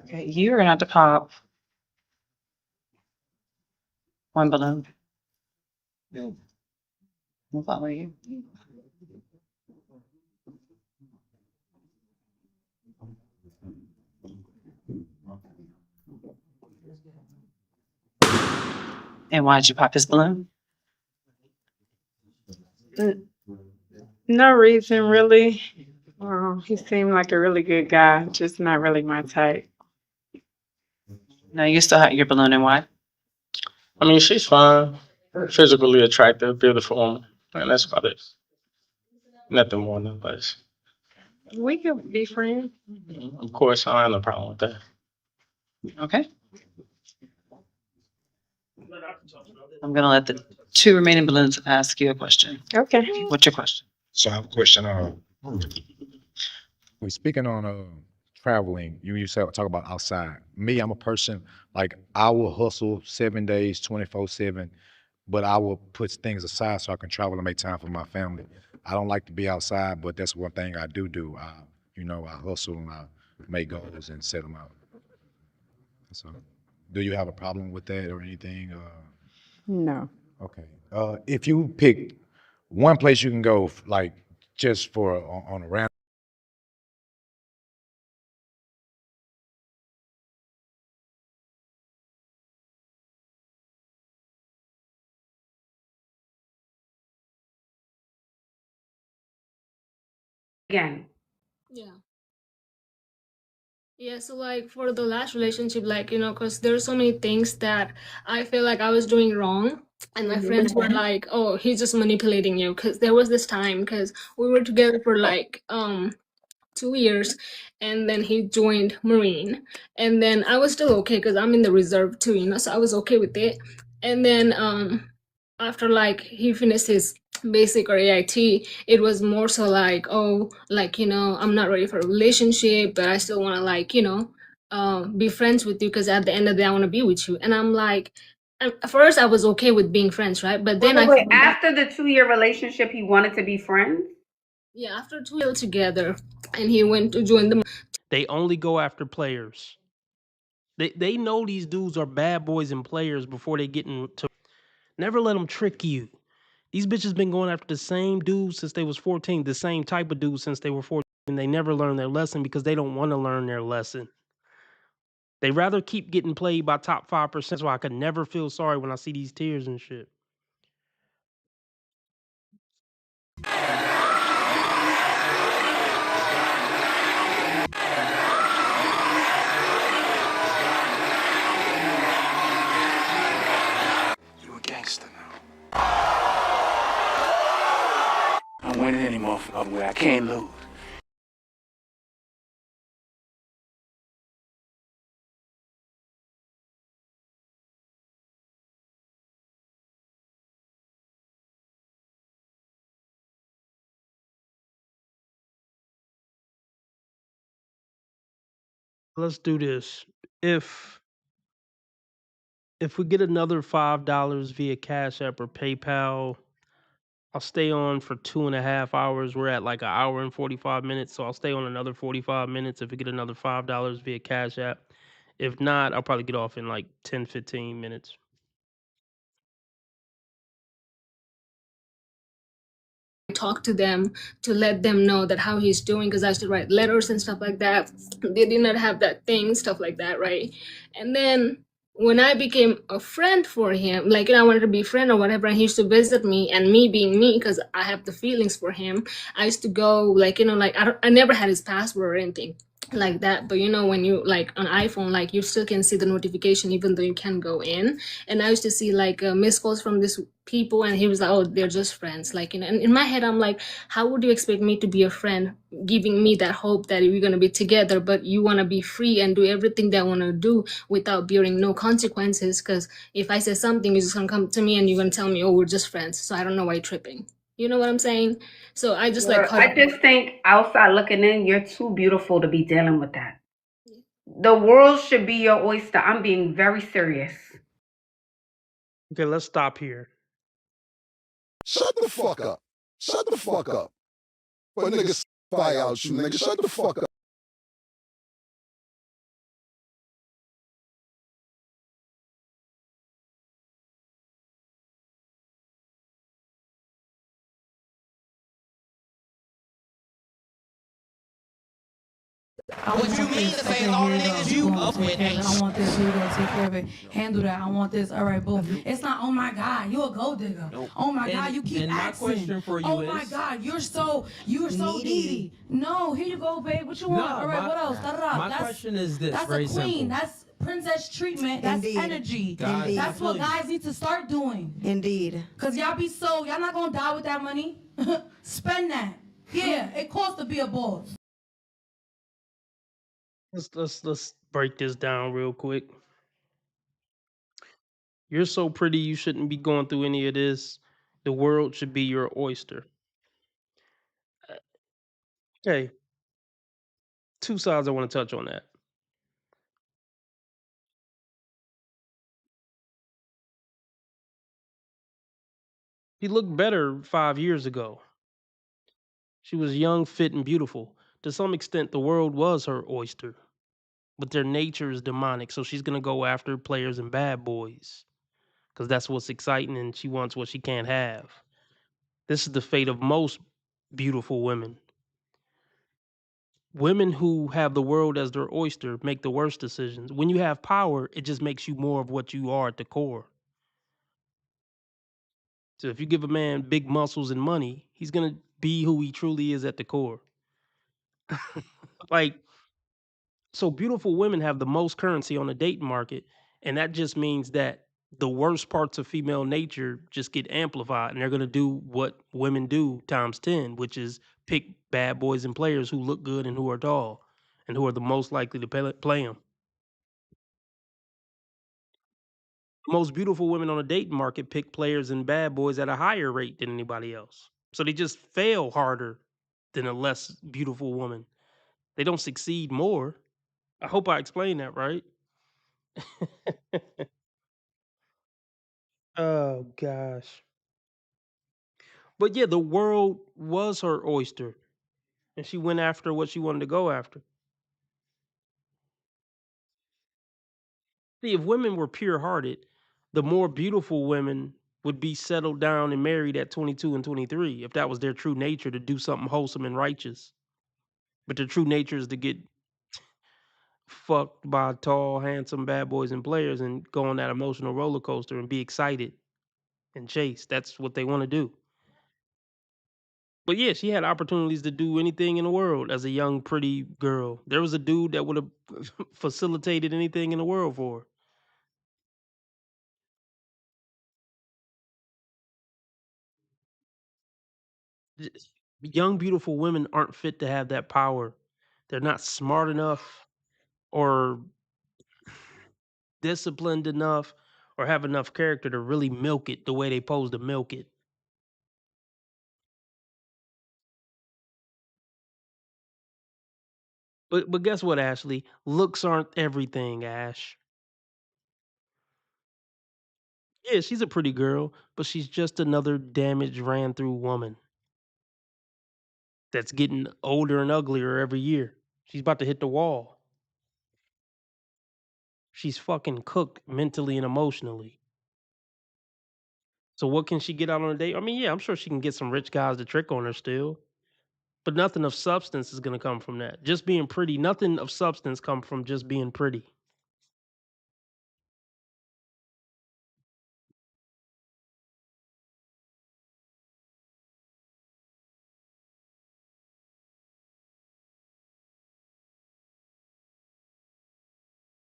O: Okay, you're gonna have to pop one balloon. We'll follow you. And why did you pop his balloon?
P: No reason, really. He seemed like a really good guy, just not really my type.
O: No, you still have your balloon and why?
V: I mean, she's fine, physically attractive, beautiful woman, and that's about it. Nothing more than less.
P: We could be friends.
V: Of course, I have no problem with that.
O: Okay. I'm gonna let the 2 remaining balloons ask you a question.
P: Okay.
O: What's your question?
R: So I have a question. We're speaking on traveling. You said talk about outside. Me, I'm a person like I will hustle 7 days, 24/7, but I will put things aside so I can travel and make time for my family. I don't like to be outside, but that's one thing I do. I hustle and I make goals and set them out. So, do you have a problem with that or anything?
P: No.
R: Okay. If you pick one place you can go, like just for on a random.
I: Again.
E: Yeah. Yeah, so like for the last relationship, like, you know, because there's so many things that I feel like I was doing wrong. And my friends were like, oh, he's just manipulating you. Because there was this time, because we were together for like 2 years, and then he joined Marine. And then I was still okay because I'm in the reserve too, you know, so I was okay with it. And then after like he finished his basic or AIT, it was more so like, oh, like, you know, I'm not ready for a relationship, but I still want to, like, you know, be friends with you because at the end of the day I want to be with you. And I'm like, at first I was okay with being friends, right? But then
I: Wait, after the 2-year relationship, he wanted to be friends?
E: Yeah, after 2 years together, and he went to join the.
D: They only go after players. They know these dudes are bad boys and players before they get into. Never let them trick you. These bitches been going after the same dudes since they was 14, the same type of dudes since they were 14, and they never learn their lesson because they don't want to learn their lesson. They rather keep getting played by top 5%. That's why I could never feel sorry when I see these tears and shit.
F: You a gangster now. I don't win any motherfucking way. I can't lose.
D: Let's do this. If we get another $5 via Cash App or PayPal, I'll stay on for 2.5 hours. We're at like an hour and 45 minutes, so I'll stay on another 45 minutes if we get another $5 via Cash App. If not, I'll probably get off in like 10, 15 minutes.
E: Talk to them to let them know that how he's doing, because I used to write letters and stuff like that. They did not have that thing, stuff like that, right? And then when I became a friend for him, like, I wanted to be a friend or whatever, and he used to visit me, and me being me, because I have the feelings for him, I used to go, like, like, I never had his password or anything like that, but when you like on iPhone, like, you still can see the notification even though you can go in. And I used to see like missed calls from this people, and he was like, oh, they're just friends, like, and in my head I'm like, how would you expect me to be a friend, giving me that hope that we're going to be together, but you want to be free and do everything that I want to do without bearing no consequences? Because if I say something, you're just going to come to me and you're going to tell me, oh, we're just friends, so I don't know why you're tripping. You know what I'm saying? So I just like
I: I just think outside looking in, you're too beautiful to be dealing with that. The world should be your oyster. I'm being very serious.
D: Okay, let's stop here.
G: Shut the fuck up. Shut the fuck up. For niggas fire out you, nigga. Shut the fuck up.
J: What you mean to say all the niggas you up with ain't? I want this, here you go, take care of it. Handle that, I want this, all right, boom. It's not, oh my God, you a gold digger. Oh my God, you keep
K: my
J: asking.
K: question for you
J: oh
K: is-
J: my God, you're so needy. No, here you go, babe, what you want? All right, what else? Da-da-da.
K: My question is this,
J: That's
K: very
J: a queen,
K: simple.
J: that's princess treatment, that's
K: Indeed.
J: energy.
K: God, Indeed.
J: That's what guys need to start doing.
K: Indeed.
J: Cause y'all not gonna die with that money. Spend that. Yeah, it costs to be a boss.
D: Let's break this down real quick. You're so pretty, you shouldn't be going through any of this. The world should be your oyster. Okay. Two sides I want to touch on that. He looked better 5 years ago. She was young, fit, and beautiful. To some extent, the world was her oyster. But their nature is demonic, so she's going to go after players and bad boys. Because that's what's exciting, and she wants what she can't have. This is the fate of most beautiful women. Women who have the world as their oyster make the worst decisions. When you have power, it just makes you more of what you are at the core. So if you give a man big muscles and money, he's going to be who he truly is at the core. Like, so beautiful women have the most currency on the dating market, and that just means that the worst parts of female nature just get amplified, and they're going to do what women do times 10, which is pick bad boys and players who look good and who are tall and who are the most likely to play them. Most beautiful women on the dating market pick players and bad boys at a higher rate than anybody else. So they just fail harder than a less beautiful woman. They don't succeed more. I hope I explained that right. Oh gosh. But yeah, the world was her oyster, and she went after what she wanted to go after. See, if women were pure-hearted, the more beautiful women would be settled down and married at 22 and 23, if that was their true nature, to do something wholesome and righteous. But their true nature is to get fucked by tall, handsome bad boys and players and go on that emotional roller coaster and be excited and chase. That's what they want to do. But yeah, she had opportunities to do anything in the world as a young, pretty girl. There was a dude that would have facilitated anything in the world for her. Young, beautiful women aren't fit to have that power. They're not smart enough or disciplined enough or have enough character to really milk it the way they pose to milk it. But guess what, Ashley? Looks aren't everything, Ash. Yeah, she's a pretty girl, but she's just another damaged, ran through woman that's getting older and uglier every year. She's about to hit the wall. She's fucking cooked mentally and emotionally. So what can she get out on a date? I mean, yeah, I'm sure she can get some rich guys to trick on her still, but nothing of substance is gonna come from that. Just being pretty, nothing of substance come from just being pretty.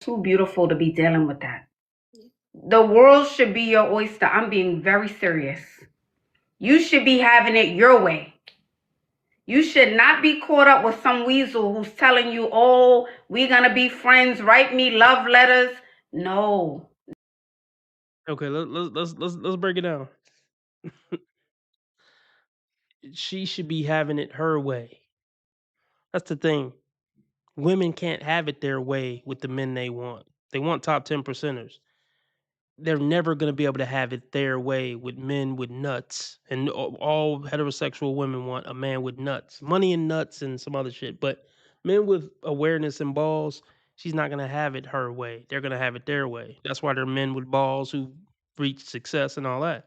I: Too beautiful to be dealing with that. The world should be your oyster. I'm being very serious. You should be having it your way. You should not be caught up with some weasel who's telling you, oh, we're going to be friends, write me love letters. No.
D: Okay, let's break it down. She should be having it her way. That's the thing. Women can't have it their way with the men they want. They want top 10 percenters. They're never gonna be able to have it their way with men with nuts. And all heterosexual women want a man with nuts, money and nuts and some other shit. But men with awareness and balls, she's not gonna have it her way. They're gonna have it their way. That's why they're men with balls who reach success and all that.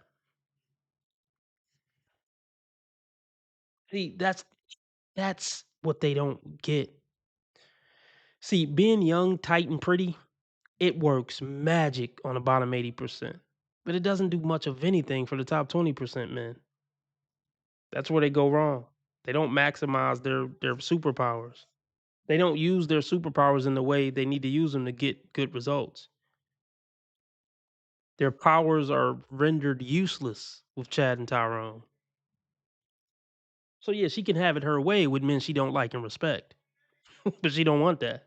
D: See, that's what they don't get. See, being young, tight, and pretty, it works magic on the bottom 80%, but it doesn't do much of anything for the top 20% men. That's where they go wrong. They don't maximize their superpowers. They don't use their superpowers in the way they need to use them to get good results. Their powers are rendered useless with Chad and Tyrone. So yeah, she can have it her way with men she don't like and respect, but she don't want that.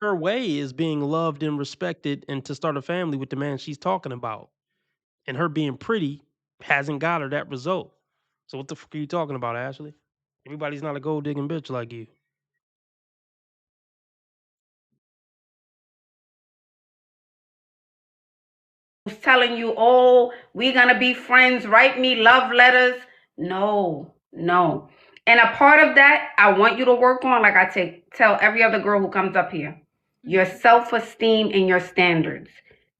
D: Her way is being loved and respected and to start a family with the man she's talking about. And her being pretty hasn't got her that result. So what the fuck are you talking about, Ashley? Everybody's not a gold digging bitch like you.
I: Who's telling you, oh, we're going to be friends, write me love letters. No. And a part of that, I want you to work on, like I tell every other girl who comes up here, your self-esteem and your standards.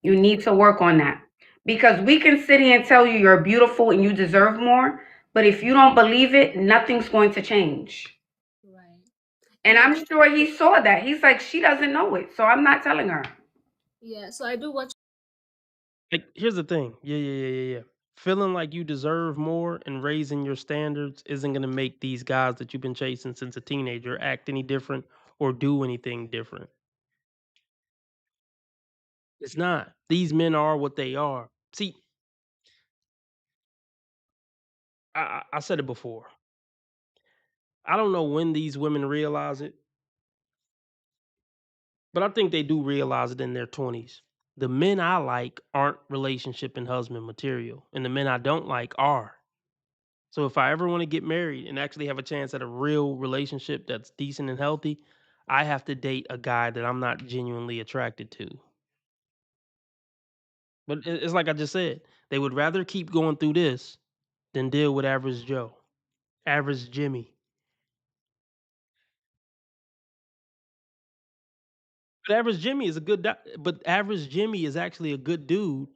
I: You need to work on that. Because we can sit here and tell you you're beautiful and you deserve more, but if you don't believe it, nothing's going to change.
E: Right.
I: And I'm sure he saw that. He's like, she doesn't know it, so I'm not telling her.
E: Yeah, so I do watch.
D: Like, here's the thing. Yeah. Feeling like you deserve more and raising your standards isn't gonna make these guys that you've been chasing since a teenager act any different or do anything different. It's not. These men are what they are. See, I said it before. I don't know when these women realize it, but I think they do realize it in their 20s. The men I like aren't relationship and husband material, and the men I don't like are. So if I ever want to get married and actually have a chance at a real relationship that's decent and healthy, I have to date a guy that I'm not genuinely attracted to. But it's like I just said, they would rather keep going through this than deal with average Joe, average Jimmy. But average Jimmy is a good, but average Jimmy is actually a good dude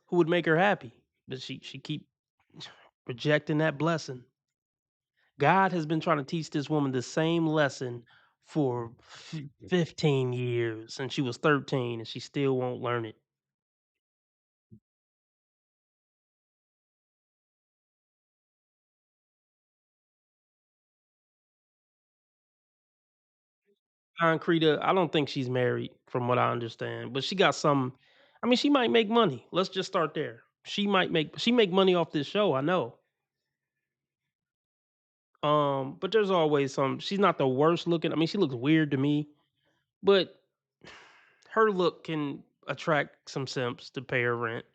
D: who would make her happy. But she keep rejecting that blessing. God has been trying to teach this woman the same lesson for 15 years since she was 13 and she still won't learn it. Concreta, I don't think she's married from what I understand, but she got some. I mean, she might make money. Let's just start there. She make money off this show, I know. But there's always some. She's not the worst looking. I mean, she looks weird to me, but her look can attract some simps to pay her rent.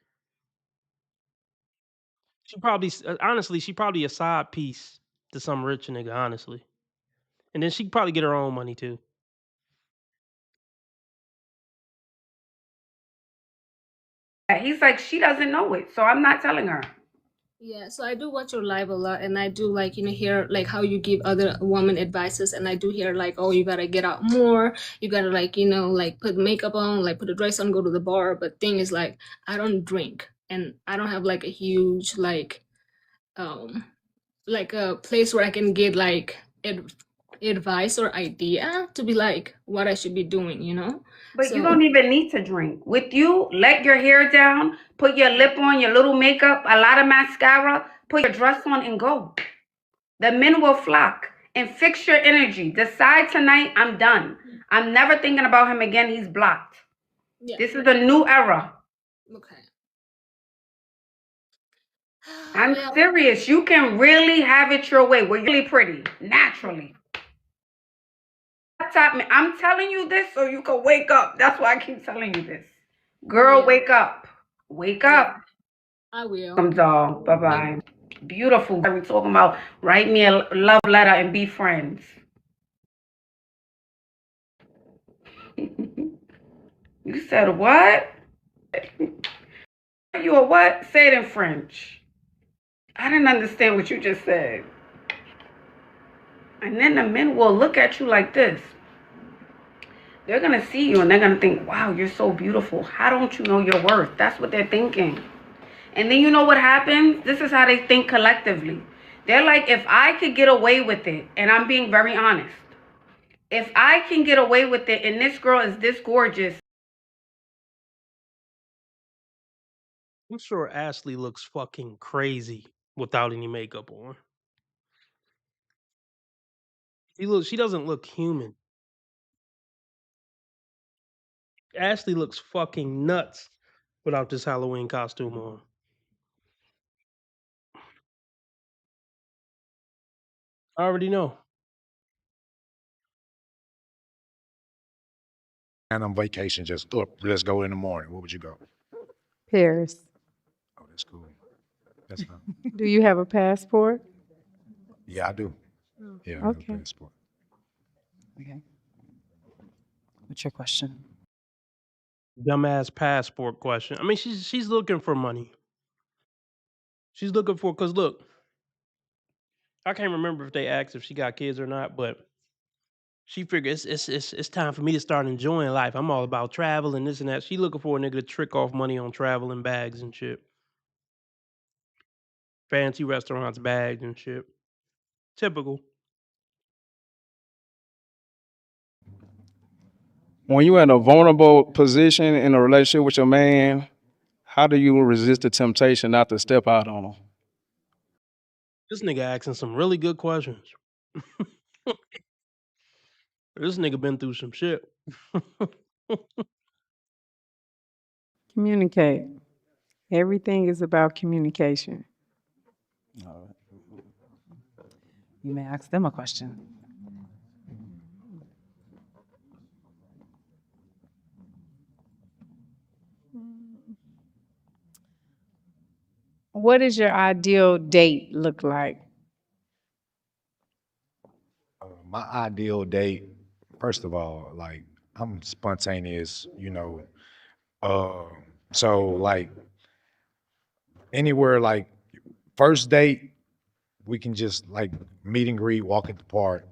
D: She probably, honestly, she probably a side piece to some rich nigga, honestly. And then she probably get her own money too.
I: He's like, she doesn't know it, so I'm not telling her.
E: Yeah, so I do watch your live a lot, and I do like hear like how you give other women advices, and I do hear like, oh, you gotta get out more, you gotta like like put makeup on, like put a dress on, go to the bar. But thing is like, I don't drink, and I don't have like a huge like a place where I can get like advice or idea to be like what I should be doing,
I: But you don't even need to drink. With you, let your hair down, put your lip on, your little makeup, a lot of mascara, put your dress on and go. The men will flock. And fix your energy. Decide tonight, I'm done. I'm never thinking about him again. He's blocked.
E: Yeah.
I: This is a new era.
E: Okay.
I: I'm serious. You can really have it your way. We're really pretty, naturally. I'm telling you this so you can wake up. That's why I keep telling you this. Girl, wake up. Wake up.
E: I will.
I: Doll. Bye-bye. Beautiful. We're talking about write me a love letter and be friends. You said what? You a what? Say it in French. I didn't understand what you just said. And then the men will look at you like this. They're going to see you and they're going to think, wow, you're so beautiful. How don't you know your worth? That's what they're thinking. And then you know what happens? This is how they think collectively. They're like, if I could get away with it, and I'm being very honest, if I can get away with it and this girl is this gorgeous.
D: I'm sure Ashley looks fucking crazy without any makeup on. She doesn't look human. Ashley looks fucking nuts without this Halloween costume on. I already know.
R: And on vacation, just let's go in the morning. Where would you go?
P: Paris.
R: Oh, that's cool. That's fine.
P: Do you have a passport?
R: Yeah, I do. Yeah, I have a
P: Okay.
R: passport.
O: Okay. What's your question?
D: Dumbass passport question. I mean, she's looking for money. She's looking for, cause look, I can't remember if they asked if she got kids or not, but she figured it's time for me to start enjoying life. I'm all about travel and this and that. She looking for a nigga to trick off money on travel and bags and shit. Fancy restaurants, bags and shit. Typical.
V: When you're in a vulnerable position in a relationship with your man, how do you resist the temptation not to step out on him?
D: This nigga asking some really good questions. This nigga been through some shit.
P: Communicate. Everything is about communication.
O: You may ask them a question.
P: What does your ideal date look like?
R: My ideal date, first of all, like I'm spontaneous, so like anywhere like first date, we can just like meet and greet, walk at the park,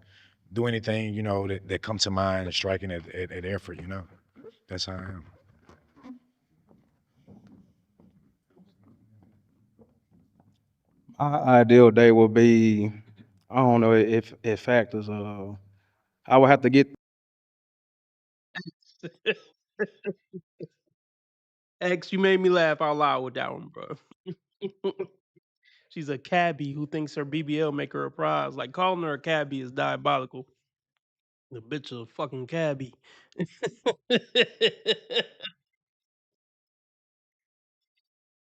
R: do anything, that come to mind and striking at effort, That's how I am.
V: My ideal day would be, I don't know if it factors. I would have to get.
D: X, you made me laugh out loud with that one, bro. She's a cabbie who thinks her BBL make her a prize. Like calling her a cabbie is diabolical. The bitch is a fucking cabbie.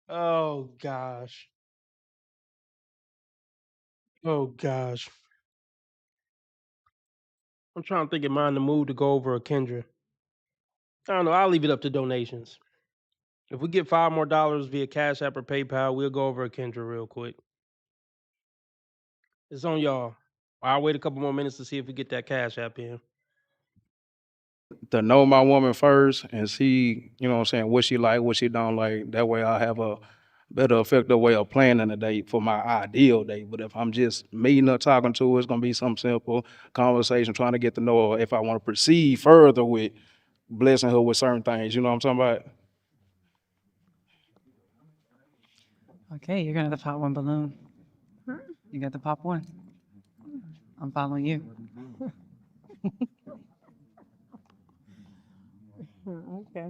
D: Oh gosh. Oh gosh. I'm trying to think, am I in the mood to go over a Kendra? I don't know. I'll leave it up to donations. If we get $5 more via Cash App or PayPal, we'll go over a Kendra real quick. It's on y'all. I'll wait a couple more minutes to see if we get that Cash App in.
V: to know my woman first and see, you know what I'm saying, what she like, what she don't like. That way I have a better effective way of planning a date for my ideal date. But if I'm just meeting her, talking to her, it's gonna be some simple conversation, trying to get to know her if I want to proceed further with blessing her with certain things. You know what I'm talking about?
O: Okay, you're gonna have to pop one balloon. You got to pop one. I'm following you.
P: Okay.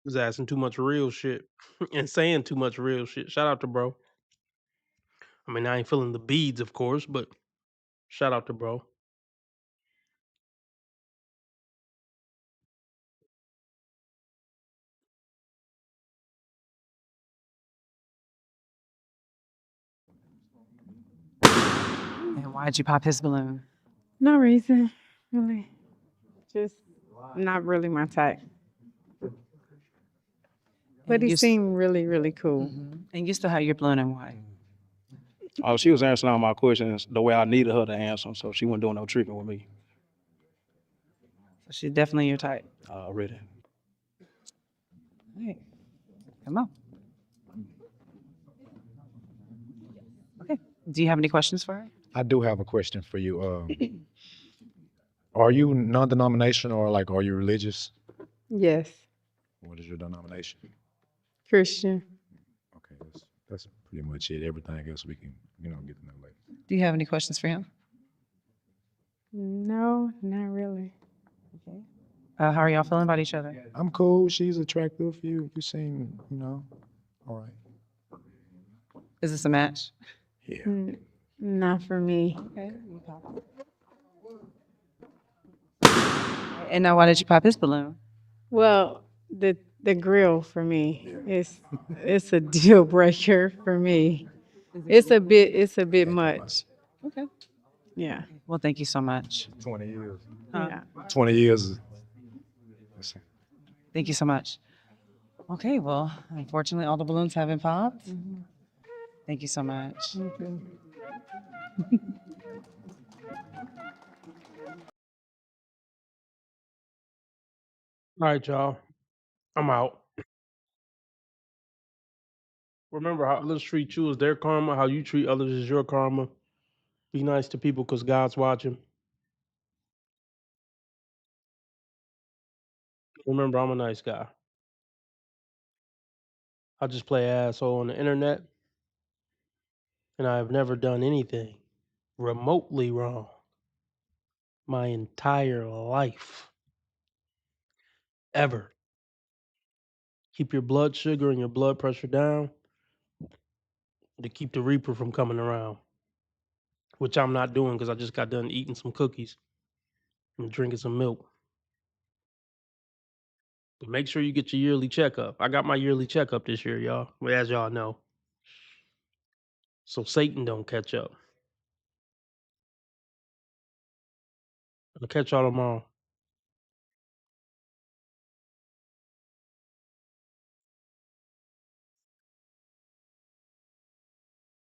D: Was asking too much real shit and saying too much real shit. Shout out to bro. I mean, I ain't feeling the beads, of course, but shout out to bro.
O: And why'd you pop his balloon?
P: No reason, really. Just not really my type. But
O: And
P: he
O: you s-
P: seemed really, really cool.
O: And you still have your balloon and why?
V: Oh, she was answering all my questions the way I needed her to answer, so she wasn't doing no tricking with me
O: So she's definitely your type.
V: already.
O: All right. Come on. Okay. Do you have any questions for her?
R: I do have a question for you. Are you non-denominational or like are you religious?
P: Yes,
R: What is your denomination?
P: Christian.
R: Okay, that's pretty much it. Everything else we can, get to know later.
O: Do you have any questions for him?
P: No, not really.
O: Okay. How are y'all feeling about each other?
R: I'm cool. She's attractive. You seem, all right.
O: Is this a match?
R: Yeah.
P: Not for me.
O: Okay. And now why did you pop his balloon?
P: Well, the grill for me it's a deal breaker for me. It's a bit much.
O: Okay.
P: Yeah.
O: Well, thank you so much.
R: 20 years.
P: Yeah.
R: 20 years.
O: Thank you so much. Okay, well, unfortunately, all the balloons haven't popped. Thank you so much.
D: All right, y'all. I'm out. Remember how others treat you is their karma, how you treat others is your karma. Be nice to people because God's watching. Remember, I'm a nice guy. I just play asshole on the internet, and I have never done anything remotely wrong my entire life. Ever. Keep your blood sugar and your blood pressure down to keep the Reaper from coming around, which I'm not doing because I just got done eating some cookies and drinking some milk. But make sure you get your yearly checkup. I got my yearly checkup this year, y'all, as y'all know. So Satan don't catch up. I'll catch y'all tomorrow.